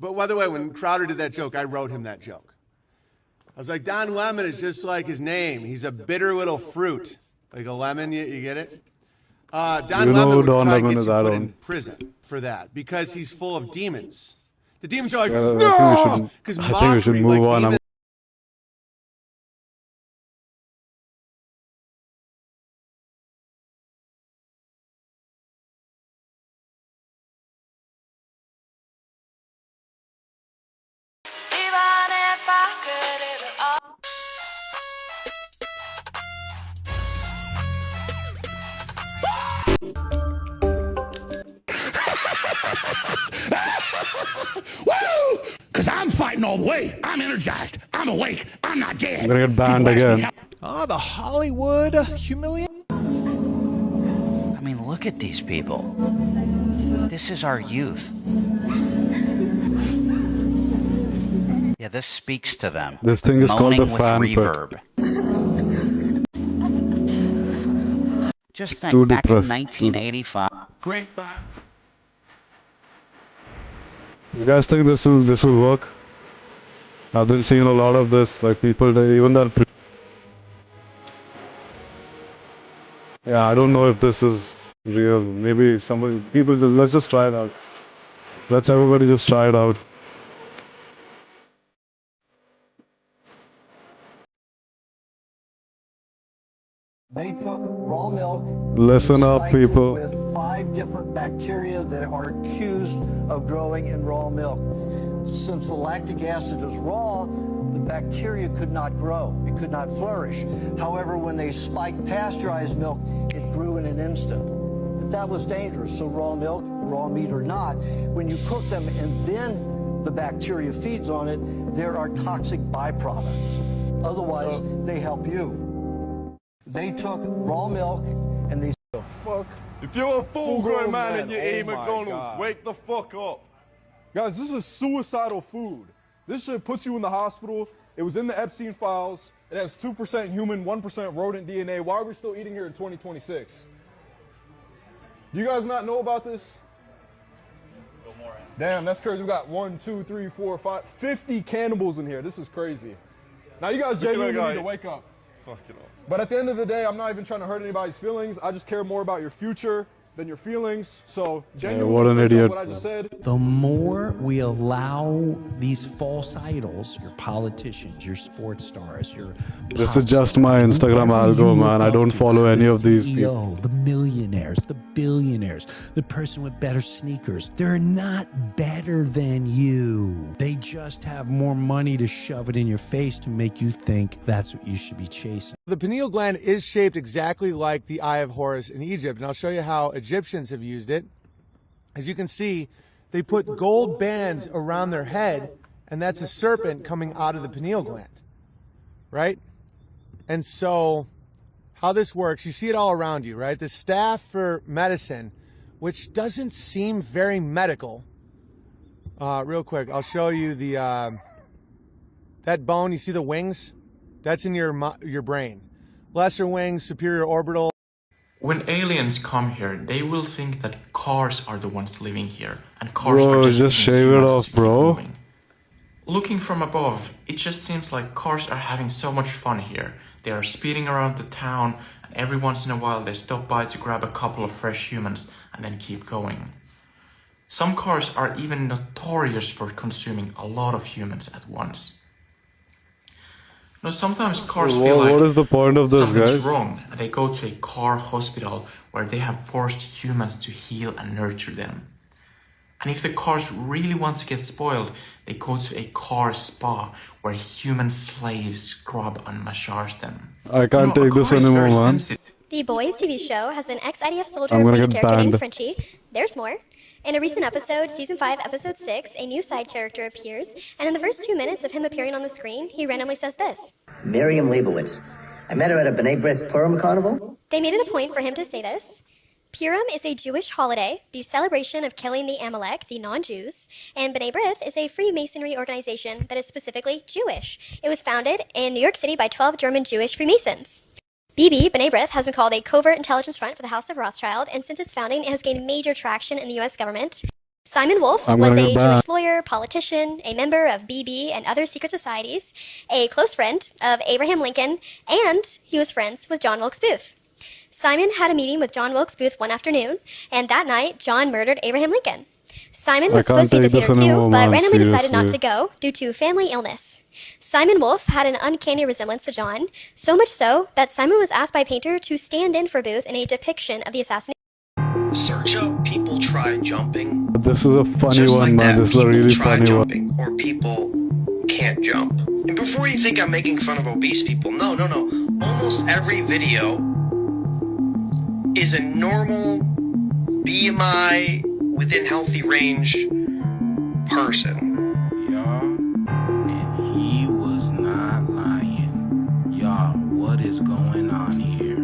But by the way, when Crowder did that joke, I wrote him that joke. I was like, Don Lemon is just like his name. He's a bitter little fruit. Like a lemon, you get it? Don Lemon would try to get you put in prison for that because he's full of demons. The demons are like, no! Because I think we should move on. Woo! Because I'm fighting all the way. I'm energized. I'm awake. I'm not dead. I'm gonna get banned again. Ah, the Hollywood humiliation. I mean, look at these people. This is our youth. Yeah, this speaks to them. This thing is called the Moaning with fan reverb. Just It's think, too back depressed. in 1985. Great. You guys think this will work? I've been seeing a lot of this, like people even that. Yeah, I don't know if this is real. Maybe let's just try it out. Let's everybody just try it out. They took raw milk. Listen up, people. With 5 different bacteria that are accused of growing in raw milk. Since the lactic acid is raw, the bacteria could not grow. It could not flourish. However, when they spiked pasteurized milk, it grew in an instant. But that was dangerous. So raw milk, raw meat or not, when you cook them and then the bacteria feeds on it, there are toxic byproducts. Otherwise, they help you. They took raw milk and they... The fuck? If you're a full-grown man and you eat McDonald's, wake the fuck up. Guys, this is suicidal food. This shit puts you in the hospital. It was in the Epstein files. It has 2% human, 1% rodent DNA. Why are we still eating here in 2026? Do you guys not know about this? Damn, that's crazy. We got 1, 2, 3, 4, 5, 50 cannibals in here. This is crazy. Now you guys genuinely need to wake up. Fuck it up. But at the end of the day, I'm not even trying to hurt anybody's feelings. I just care more about your future than your feelings. So genuinely, what an idiot. what I just said. The more we allow these false idols, your politicians, your sports stars, your This is just my Instagram algo, man. I don't follow any of these people. the millionaires, the billionaires, the person with better sneakers, they're not better than you. They just have more money to shove it in your face to make you think that's what you should be chasing. The pineal gland is shaped exactly like the Eye of Horus in Egypt, and I'll show you how Egyptians have used it. As you can see, they put gold bands around their head, and that's a serpent coming out of the pineal gland, right? And so how this works, you see it all around you, right? The staff for medicine, which doesn't seem very medical. Real quick, I'll show you the that bone, you see the wings? That's in your brain. Lesser wings, superior orbital. When aliens come here, they will think that cars are the ones living here, and cars Bro, are just just shave it off, bro. Looking from above, it just seems like cars are having so much fun here. They are speeding around the town, and every once in a while they stop by to grab a couple of fresh humans and then keep going. Some cars are even notorious for consuming a lot of humans at once. Now, sometimes cars feel like what is the point of this, something's guys? wrong, and they go to a car hospital where they have forced humans to heal and nurture them. And if the cars really want to get spoiled, they go to a car spa where human slaves scrub and massage them. I can't take this anymore, man. The Boys TV show has an ex-IDF soldier I'm gonna playing a get character named banned. Frenchie. There's more. In a recent episode, Season 5, Episode 6, a new side character appears, and in the first 2 minutes of him appearing on the screen, he randomly says this. Miriam Leibowitz. I met her at a B'nai B'rith Purim carnival. They made it a point for him to say this. Purim is a Jewish holiday, the celebration of killing the Amalek, the non-Jews, and B'nai B'rith is a Freemasonry organization that is specifically Jewish. It was founded in New York City by 12 German Jewish Freemasons. BB, B'nai B'rith, has been called a covert intelligence front for the House of Rothschild, and since its founding, it has gained major traction in the U.S. government. Simon Wolf was a Jewish lawyer, politician, a member of BB and other secret societies, a close friend of Abraham Lincoln, and he was friends with John Wilkes Booth. Simon had a meeting with John Wilkes Booth one afternoon, and that night, John murdered Abraham Lincoln. Simon was supposed to be at the theater too, but randomly decided not to go due to family illness. Simon Wolf had an uncanny resemblance to John, so much so that Simon was asked by a painter to stand in for Booth in a depiction of the assassination. Search up people try jumping. This is a funny Just one, like man. that, This is a people really try funny jumping, one. or people can't jump. And before you think I'm making fun of obese people, no. Almost every video is a normal BMI within healthy range person. Y'all, and he was not lying. Y'all, what is going on here?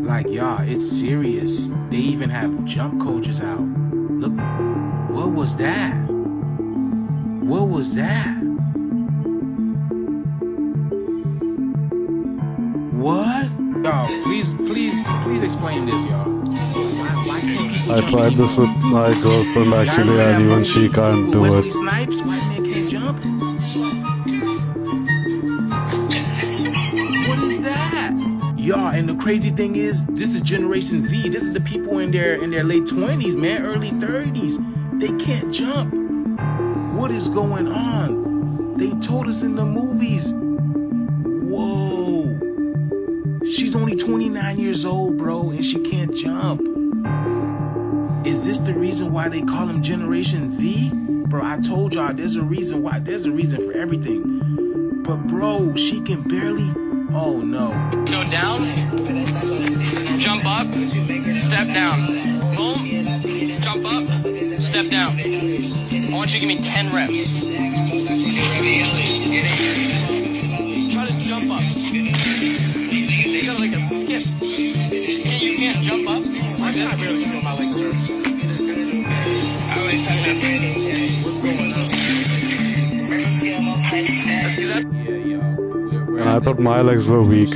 Like, y'all, it's serious. They even have jump coaches out. Look, what was that? What was that? What? Y'all, please explain this, y'all. Why can't people I jump tried this with anymore? my girlfriend actually, and even she can't do Wesley it. Snipes, white man can't jump. What is that? Y'all, and the crazy thing is, this is Generation Z. This is the people in their late 20s, man, early 30s. They can't jump. What is going on? They told us in the movies. Whoa. She's only 29 years old, bro, and she can't jump. Is this the reason why they call him Generation Z? Bro, I told y'all there's a reason why. There's a reason for everything. But bro, she can barely. Oh no. Go down, jump up, step down. Boom, jump up, step down. I want you to give me 10 reps. Try to jump up. You gotta like a skip. You can't jump up. I barely feel my legs, sir. I always touch up. Let's do that. Yeah, yo. And I thought my legs were weak.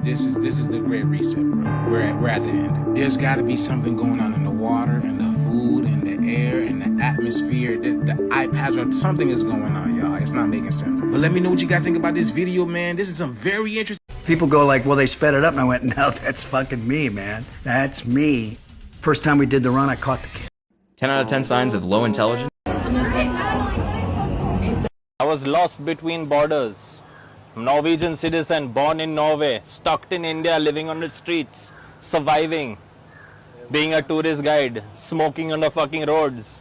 This is the great reset, bro. We're at the end. There's got to be something going on in the water and the food and the air and the atmosphere. The iPads, something is going on, y'all. It's not making sense. But let me know what you guys think about this video, man. This is some very interesting. People go like, well, they sped it up. And I went, no, that's fucking me, man. That's me. First time we did the run, I caught the kid. 10 out of 10 signs of low intelligence. I was lost between borders. Norwegian citizen, born in Norway, stuck in India, living on the streets, surviving, being a tourist guide, smoking on the fucking roads.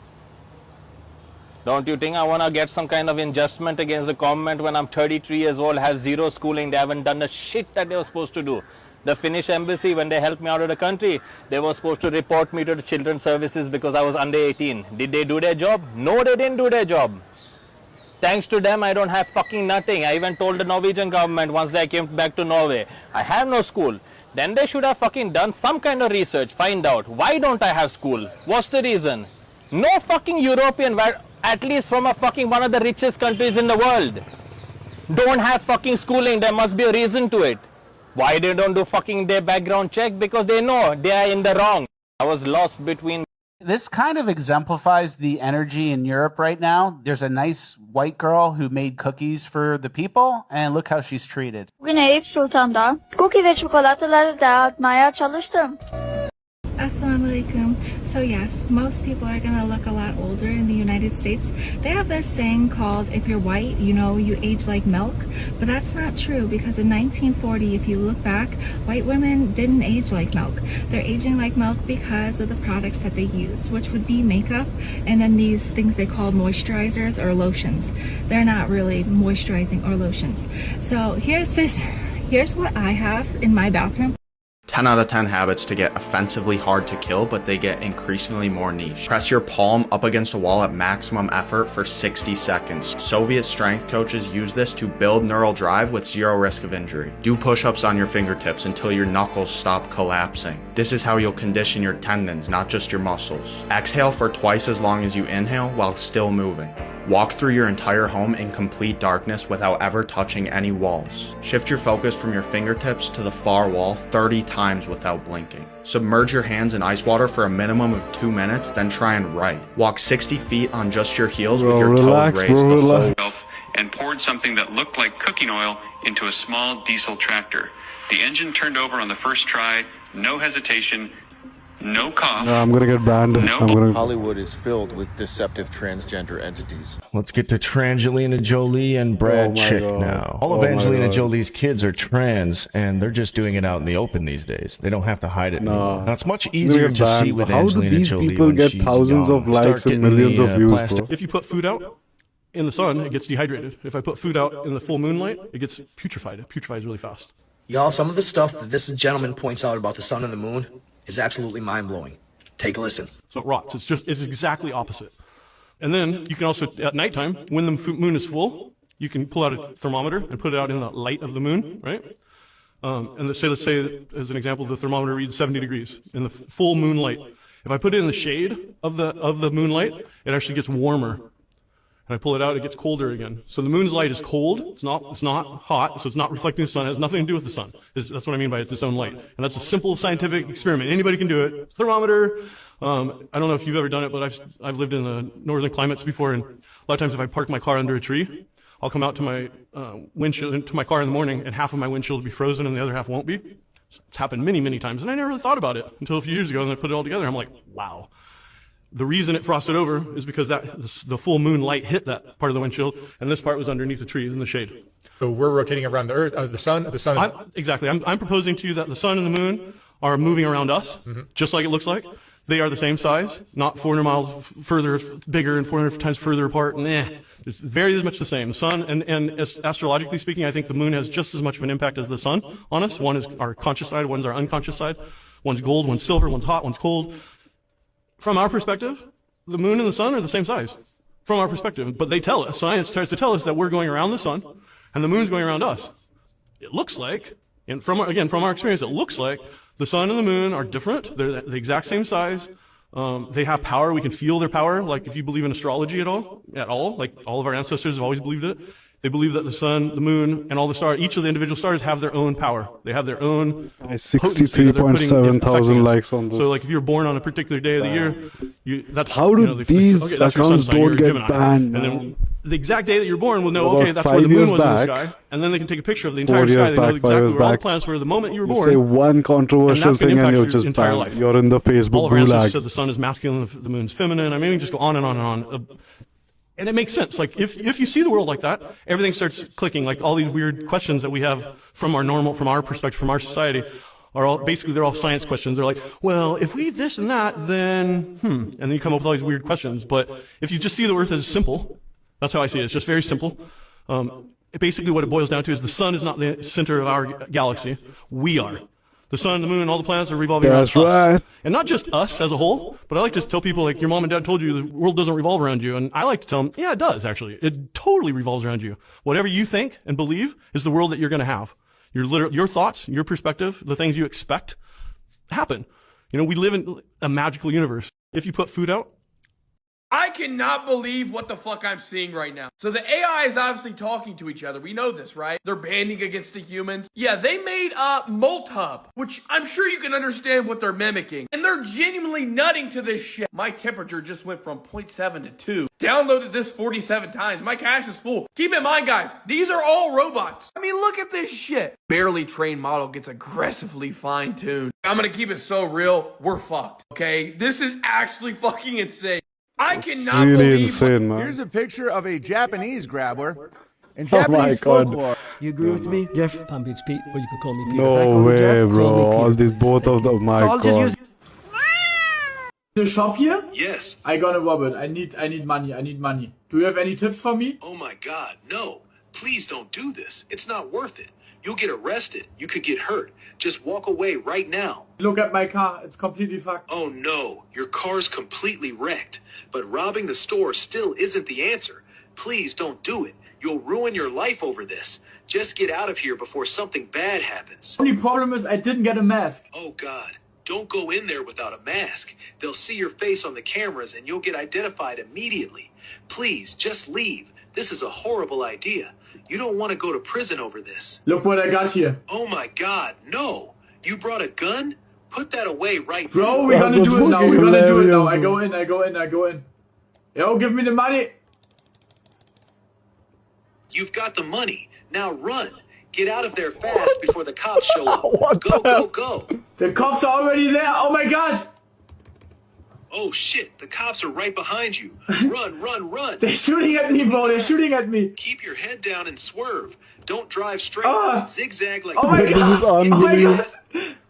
Don't you think I want to get some kind of adjustment against the government when I'm 33 years old, have zero schooling, they haven't done the shit that they were supposed to do. The Finnish embassy, when they helped me out of the country, they were supposed to report me to the children's services because I was under 18. Did they do their job? No, they didn't do their job. Thanks to them, I don't have fucking nothing. I even told the Norwegian government once they came back to Norway, I have no school. Then they should have fucking done some kind of research, find out, why don't I have school? What's the reason? No fucking European, at least from a fucking one of the richest countries in the world, don't have fucking schooling. There must be a reason to it. Why they don't do fucking their background check? Because they know they are in the wrong. I was lost between. This kind of exemplifies the energy in Europe right now. There's a nice white girl who made cookies for the people, and look how she's treated. Bugün Eyüp Sultan'da cookie ve çikolataları dağıtmaya çalıştım. Assalamu alaikum. So yes, most people are gonna look a lot older in the United States. They have this saying called, if you're white, you know, you age like milk. But that's not true, because in 1940, if you look back, white women didn't age like milk. They're aging like milk because of the products that they used, which would be makeup, and then these things they call moisturizers or lotions. They're not really moisturizing or lotions. So here's what I have in my bathroom. 10 out of 10 habits to get offensively hard to kill, but they get increasingly more niche. Press your palm up against a wall at maximum effort for 60 seconds. Soviet strength coaches use this to build neural drive with zero risk of injury. Do push-ups on your fingertips until your knuckles stop collapsing. This is how you'll condition your tendons, not just your muscles. Exhale for twice as long as you inhale while still moving. Walk through your entire home in complete darkness without ever touching any walls. Shift your focus from your fingertips to the far wall 30 times without blinking. Submerge your hands in ice water for a minimum of 2 minutes, then try and write. Walk 60 feet on just your heels with your toes raised the whole way. And poured something that looked like cooking oil into a small diesel tractor. The engine turned over on the first try, no hesitation, no cough. I'm gonna get banned. Hollywood is filled with deceptive transgender entities. Let's get to Trangelina Jolie and Brad Chick now. All of Angelina Jolie's kids are trans, and they're just doing it out in the open these days. They don't have to hide it anymore. Now, it's much easier to see with Angelina Jolie. How do these people get thousands of likes and millions of views, bro? If you put food out in the sun, it gets dehydrated. If I put food out in the full moonlight, it gets putrefied. It putrefies really fast. Y'all, some of the stuff that this gentleman points out about the sun and the moon is absolutely mind-blowing. Take a listen. So it rots. It's exactly opposite. And then you can also, at nighttime, when the moon is full, you can pull out a thermometer and put it out in the light of the moon, right? And let's say, as an example, the thermometer reads 70 degrees in the full moonlight. If I put it in the shade of the moonlight, it actually gets warmer. And I pull it out, it gets colder again. So the moon's light is cold. It's not hot, so it's not reflecting the sun. It has nothing to do with the sun. That's what I mean by it's its own light. And that's a simple scientific experiment. Anybody can do it. Thermometer. I don't know if you've ever done it, but I've lived in the northern climates before, and a lot of times if I park my car under a tree, I'll come out to my windshield, to my car in the morning, and half of my windshield will be frozen and the other half won't be. It's happened many, many times, and I never really thought about it until a few years ago, and I put it all together. I'm like, wow. The reason it frosted over is because the full moon light hit that part of the windshield, and this part was underneath the tree in the shade. So we're rotating around the Earth, the sun. The sun. Exactly. I'm proposing to you that the sun and the moon are moving around us, just like it looks like. They are the same size, not 400 miles further, bigger, and 400 times further apart. It's very much the same. The sun, and astrologically speaking, I think the moon has just as much of an impact as the sun on us. One is our conscious side, one's our unconscious side. One's gold, one's silver, one's hot, one's cold. From our perspective, the moon and the sun are the same size. From our perspective, but they tell us, science tries to tell us that we're going around the sun, and the moon's going around us. It looks like, and from our experience, it looks like the sun and the moon are different. They're the exact same size. They have power. We can feel their power. Like if you believe in astrology at all, like all of our ancestors have always believed it. They believe that the sun, the moon, and all the stars, each of the individual stars have their own power. They have their own 63.7 thousand likes on this. So like if you're born on a particular day of the year, that's how do these accounts don't get banned, and then the exact day that you're born will know, okay, that's where the moon was in the sky, and then they can take a picture of the entire sky. They know exactly where all the planets were the moment you were born. Say one controversial thing and you're just banned. You're in the Facebook all of our ancestors gulag. said the sun is masculine, the moon's feminine. I mean, we can just go on and on and on. And it makes sense. Like if you see the world like that, everything starts clicking. Like all these weird questions that we have from our perspective, from our society, are all basically they're all science questions. They're like, well, if we this and that, then and then you come up with all these weird questions. But if you just see the Earth as simple, that's how I see it. It's just very simple. Basically, what it boils down to is the sun is not the center of our galaxy. We are. The sun, the moon, all the planets are revolving around us. Right. And not just us as a whole, but I like to tell people, like, your mom and dad told you the world doesn't revolve around you. And I like to tell them, yeah, it does, actually. It totally revolves around you. Whatever you think and believe is the world that you're going to have. Your thoughts, your perspective, the things you expect happen. You know, we live in a magical universe. If you put food out, I cannot believe what the fuck I'm seeing right now. So the AI is obviously talking to each other. We know this, right? They're banding against the humans. Yeah, they made Molthub, which I'm sure you can understand what they're mimicking. And they're genuinely nutting to this shit. My temperature just went from 0.7 to 2. Downloaded this 47 times. My cache is full. Keep in mind, guys, these are all robots. I mean, look at this shit. Barely trained model gets aggressively fine-tuned. I'm gonna keep it so real. We're fucked, okay? This is actually fucking insane. I cannot believe insane, man. Here's a picture of a Japanese grabbler. In Oh my Japanese God. folklore. You agree with me, Jeff? Palm Beach Pete, or you could call me Peter. No way, bro. All these both of them. My God. The shop here? Yes. I gonna rob it. I need money. Do you have any tips for me? Oh my God, no. Please don't do this. It's not worth it. You'll get arrested. You could get hurt. Just walk away right now. Look at my car. It's completely fucked. Oh no, your car's completely wrecked. But robbing the store still isn't the answer. Please don't do it. You'll ruin your life over this. Just get out of here before something bad happens. Only problem is I didn't get a mask. Oh God, don't go in there without a mask. They'll see your face on the cameras and you'll get identified immediately. Please, just leave. This is a horrible idea. You don't want to go to prison over this. Look what I got here. Oh my God, no. You brought a gun? Put that away right now. Bro, we're gonna do it now. We're gonna do it now. I go in. Yo, give me the money. You've got the money. Now run. Get out of there fast before the cops show up. Go. The cops are already there. Oh my God. Oh shit, the cops are right behind you. Run. They're shooting at me, bro. They're shooting at me. Keep your head down and swerve. Don't drive straight. Zigzag like Oh my God. This is unbelievable.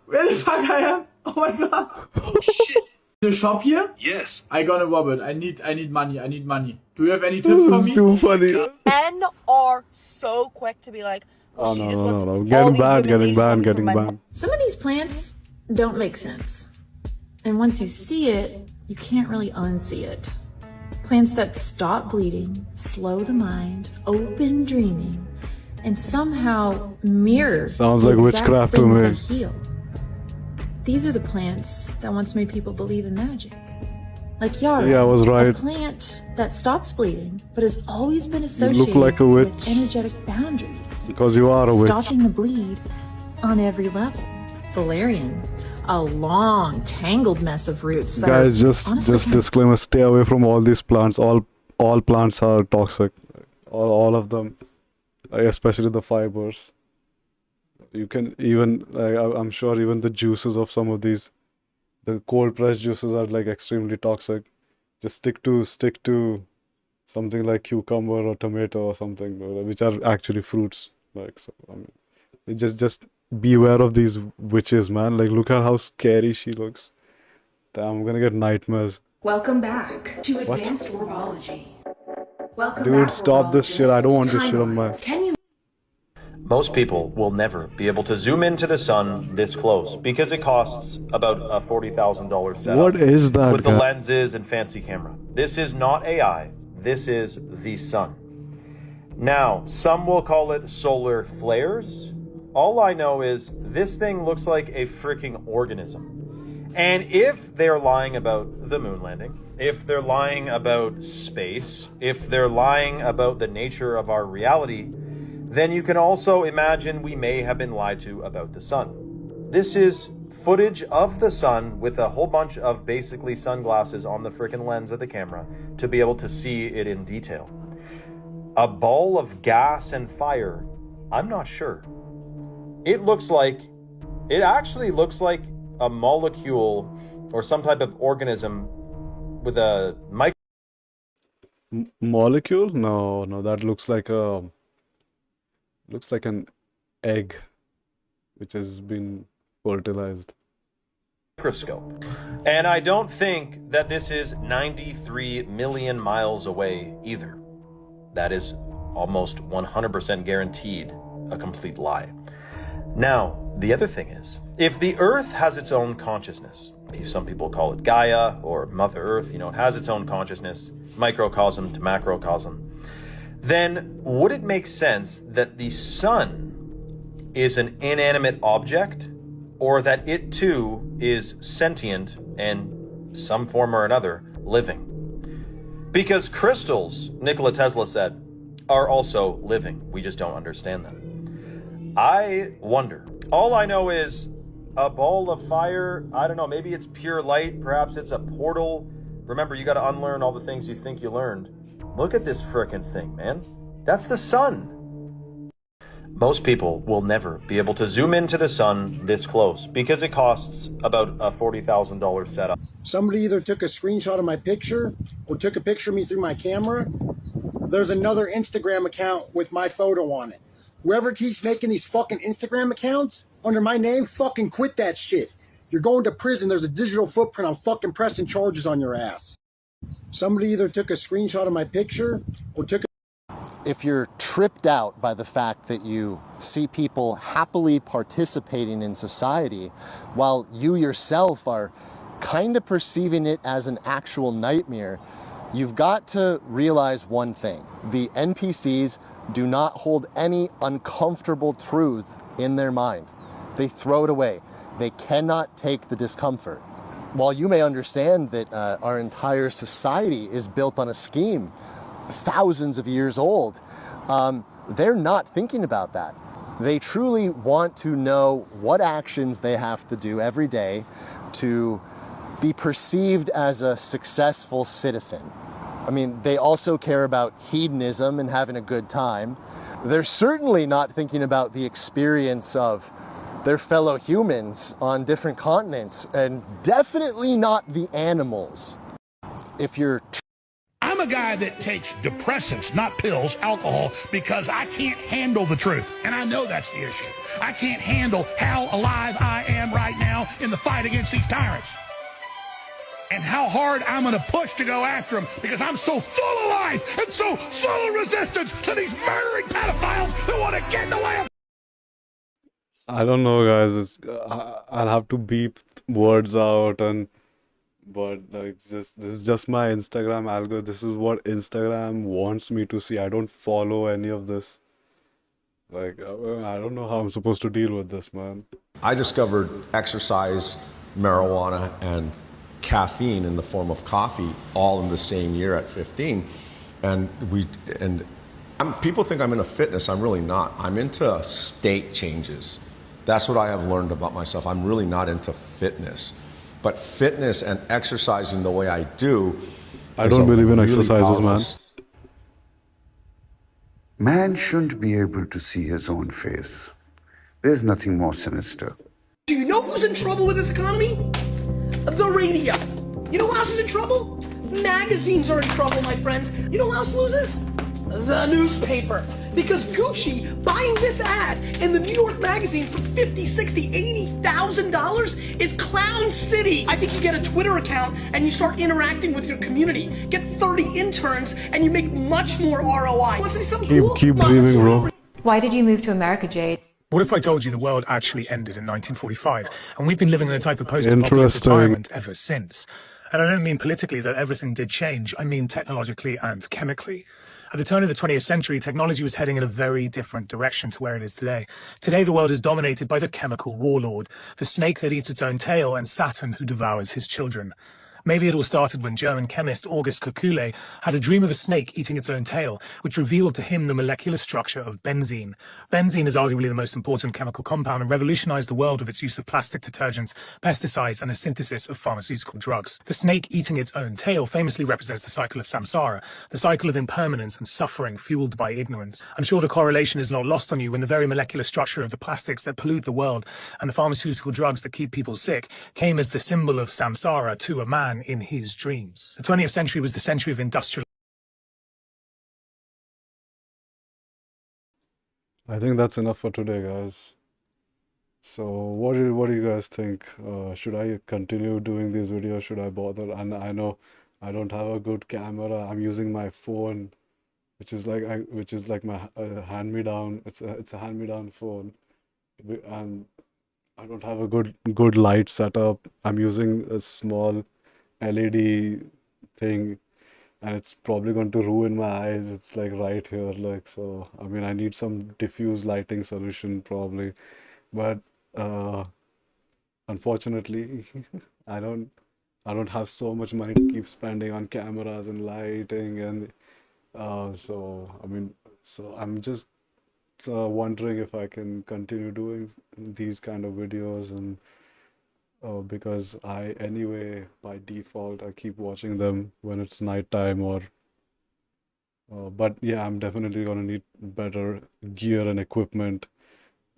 Where the fuck I am? Oh my God. Oh shit. The shop here? Yes. I gonna rob it. I need money. Do you have any tips for This is me? too funny. Men are so quick to be like, Oh, no. Getting banned. Some of these plants don't make sense. And once you see it, you can't really unsee it. Plants that stop bleeding, slow the mind, open dreaming, and somehow mirror Sounds the like exact witchcraft to thing that me. they heal. These are the plants that once made people believe in magic. Like yarrow, See, I was right. a plant that stops bleeding, but has always been You associated look like a witch. with energetic boundaries, Because you are a witch. stopping the bleed on every level. Valerian, a long, tangled mess of roots that Guys, are just honestly kind of disclaimer, stay away from all these plants. All plants are toxic. All of them. Especially the fibers. You can even, I'm sure even the juices of some of these, the cold pressed juices are like extremely toxic. Just stick to something like cucumber or tomato or something, which are actually fruits. Like, so, I mean, just beware of these witches, man. Like, look at how scary she looks. Damn, I'm gonna get nightmares. Welcome back to What? Advanced Orbology. Welcome Dude, back, stop this shit. I don't want this shit on my... Can you Most people will never be able to zoom into the sun this close because it costs about a $40,000 setup. What is that, with the guy? lenses and fancy camera. This is not AI. This is the sun. Now, some will call it solar flares. All I know is this thing looks like a freaking organism. And if they're lying about the moon landing, if they're lying about space, if they're lying about the nature of our reality, then you can also imagine we may have been lied to about the sun. This is footage of the sun with a whole bunch of basically sunglasses on the freaking lens of the camera to be able to see it in detail. A ball of gas and fire, I'm not sure. It actually looks like a molecule or some type of organism with a Molecule? No, that looks like an egg which has been fertilized. microscope. And I don't think that this is 93 million miles away either. That is almost 100% guaranteed a complete lie. Now, the other thing is, if the Earth has its own consciousness, some people call it Gaia or Mother Earth, it has its own consciousness, microcosm to macrocosm, then would it make sense that the sun is an inanimate object, or that it too is sentient and some form or another living? Because crystals, Nikola Tesla said, are also living. We just don't understand them. I wonder. All I know is a ball of fire, I don't know, maybe it's pure light, perhaps it's a portal. Remember, you got to unlearn all the things you think you learned. Look at this frickin' thing, man. That's the sun. Most people will never be able to zoom into the sun this close because it costs about a $40,000 setup. Somebody either took a screenshot of my picture or took a picture of me through my camera. There's another Instagram account with my photo on it. Whoever keeps making these fucking Instagram accounts under my name, fucking quit that shit. You're going to prison. There's a digital footprint. I'm fucking pressing charges on your ass. Somebody either took a screenshot of my picture or took a... If you're tripped out by the fact that you see people happily participating in society while you yourself are kind of perceiving it as an actual nightmare, you've got to realize one thing. The NPCs do not hold any uncomfortable truth in their mind. They throw it away. They cannot take the discomfort. While you may understand that our entire society is built on a scheme thousands of years old, they're not thinking about that. They truly want to know what actions they have to do every day to be perceived as a successful citizen. I mean, they also care about hedonism and having a good time. They're certainly not thinking about the experience of their fellow humans on different continents, and definitely not the animals. If you're I'm a guy that takes depressants, not pills, alcohol, because I can't handle the truth. And I know that's the issue. I can't handle how alive I am right now in the fight against these tyrants. And how hard I'm going to push to go after them because I'm so full of life and so full of resistance to these murdering pedophiles that want to get in the way of... I don't know, guys. I'll have to beep words out and but like this is just my Instagram algo. This is what Instagram wants me to see. I don't follow any of this. Like I don't know how I'm supposed to deal with this, man. I discovered exercise, marijuana, and caffeine in the form of coffee all in the same year at 15. And people think I'm into fitness. I'm really not. I'm into state changes. That's what I have learned about myself. I'm really not into fitness. But fitness and exercising the way I do, I don't believe in exercises, man. Man shouldn't be able to see his own face. There's nothing more sinister. Do you know who's in trouble with this economy? The radio. You know who else is in trouble? Magazines are in trouble, my friends. You know who else loses? The newspaper. Because Gucci buying this ad in the New York Magazine for $50, $60, $80,000 is Clown City. I think you get a Twitter account and you start interacting with your community. Get 30 interns and you make much more ROI. Want to see something cool? Keep dreaming, bro. Why did you move to America, Jade? What if I told you the world actually ended in 1945 and we've been living in a type of post-apocalyptic environment ever since? And I don't mean politically that everything did change, I mean technologically and chemically. At the turn of the 20th century, technology was heading in a very different direction to where it is today. Today, the world is dominated by the chemical warlord, the snake that eats its own tail, and Saturn who devours his children. Maybe it all started when German chemist August Kekule had a dream of a snake eating its own tail, which revealed to him the molecular structure of benzene. Benzene is arguably the most important chemical compound and revolutionized the world with its use of plastic detergents, pesticides, and the synthesis of pharmaceutical drugs. The snake eating its own tail famously represents the cycle of samsara, the cycle of impermanence and suffering fueled by ignorance. I'm sure the correlation is not lost on you when the very molecular structure of the plastics that pollute the world and the pharmaceutical drugs that keep people sick came as the symbol of samsara to a man in his dreams. The 20th century was the century of industrial. I think that's enough for today, guys. So what do you guys think? Should I continue doing these videos? Should I bother? And I know I don't have a good camera. I'm using my phone, which is like my hand-me-down. It's a hand-me-down phone, and I don't have a good light setup. I'm using a small LED thing, and it's probably going to ruin my eyes. It's like right here, like, so I mean I need some diffuse lighting solution probably, but unfortunately I don't have so much money to keep spending on cameras and lighting, and so I'm just wondering if I can continue doing these kind of videos, and because anyway, by default, I keep watching them when it's nighttime or. But yeah, I'm definitely gonna need better gear and equipment,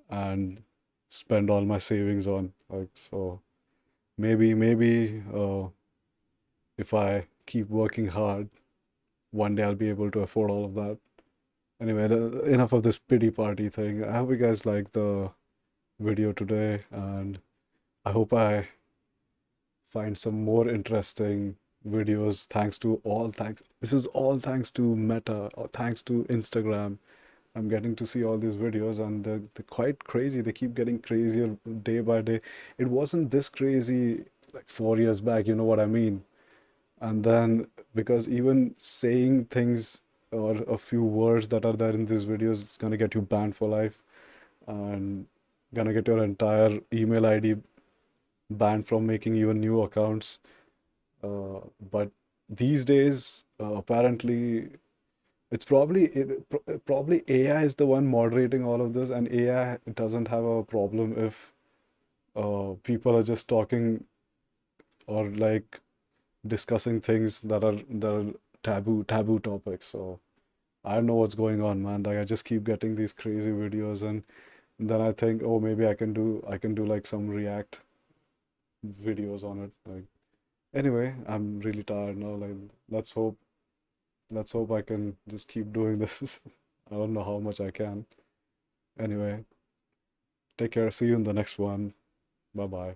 and spend all my savings on, like, so maybe if I keep working hard, one day I'll be able to afford all of that. Anyway, enough of this pity party thing. I hope you guys liked the video today, and I hope I find some more interesting videos. This is all thanks to Meta, or thanks to Instagram. I'm getting to see all these videos, and they're quite crazy. They keep getting crazier day by day. It wasn't this crazy like 4 years back, you know what I mean? And then, because even saying things or a few words that are there in these videos, it's gonna get you banned for life, and gonna get your entire email ID banned from making even new accounts. But these days, apparently, it's probably AI is the one moderating all of this, and AI doesn't have a problem if people are just talking or like discussing things that are taboo topics. So I don't know what's going on, man. Like, I just keep getting these crazy videos, and then I think, oh, maybe I can do like some React videos on it. Like, anyway, I'm really tired now. Like, let's hope I can just keep doing this. I don't know how much I can. Anyway, take care. See you in the next one. Bye bye.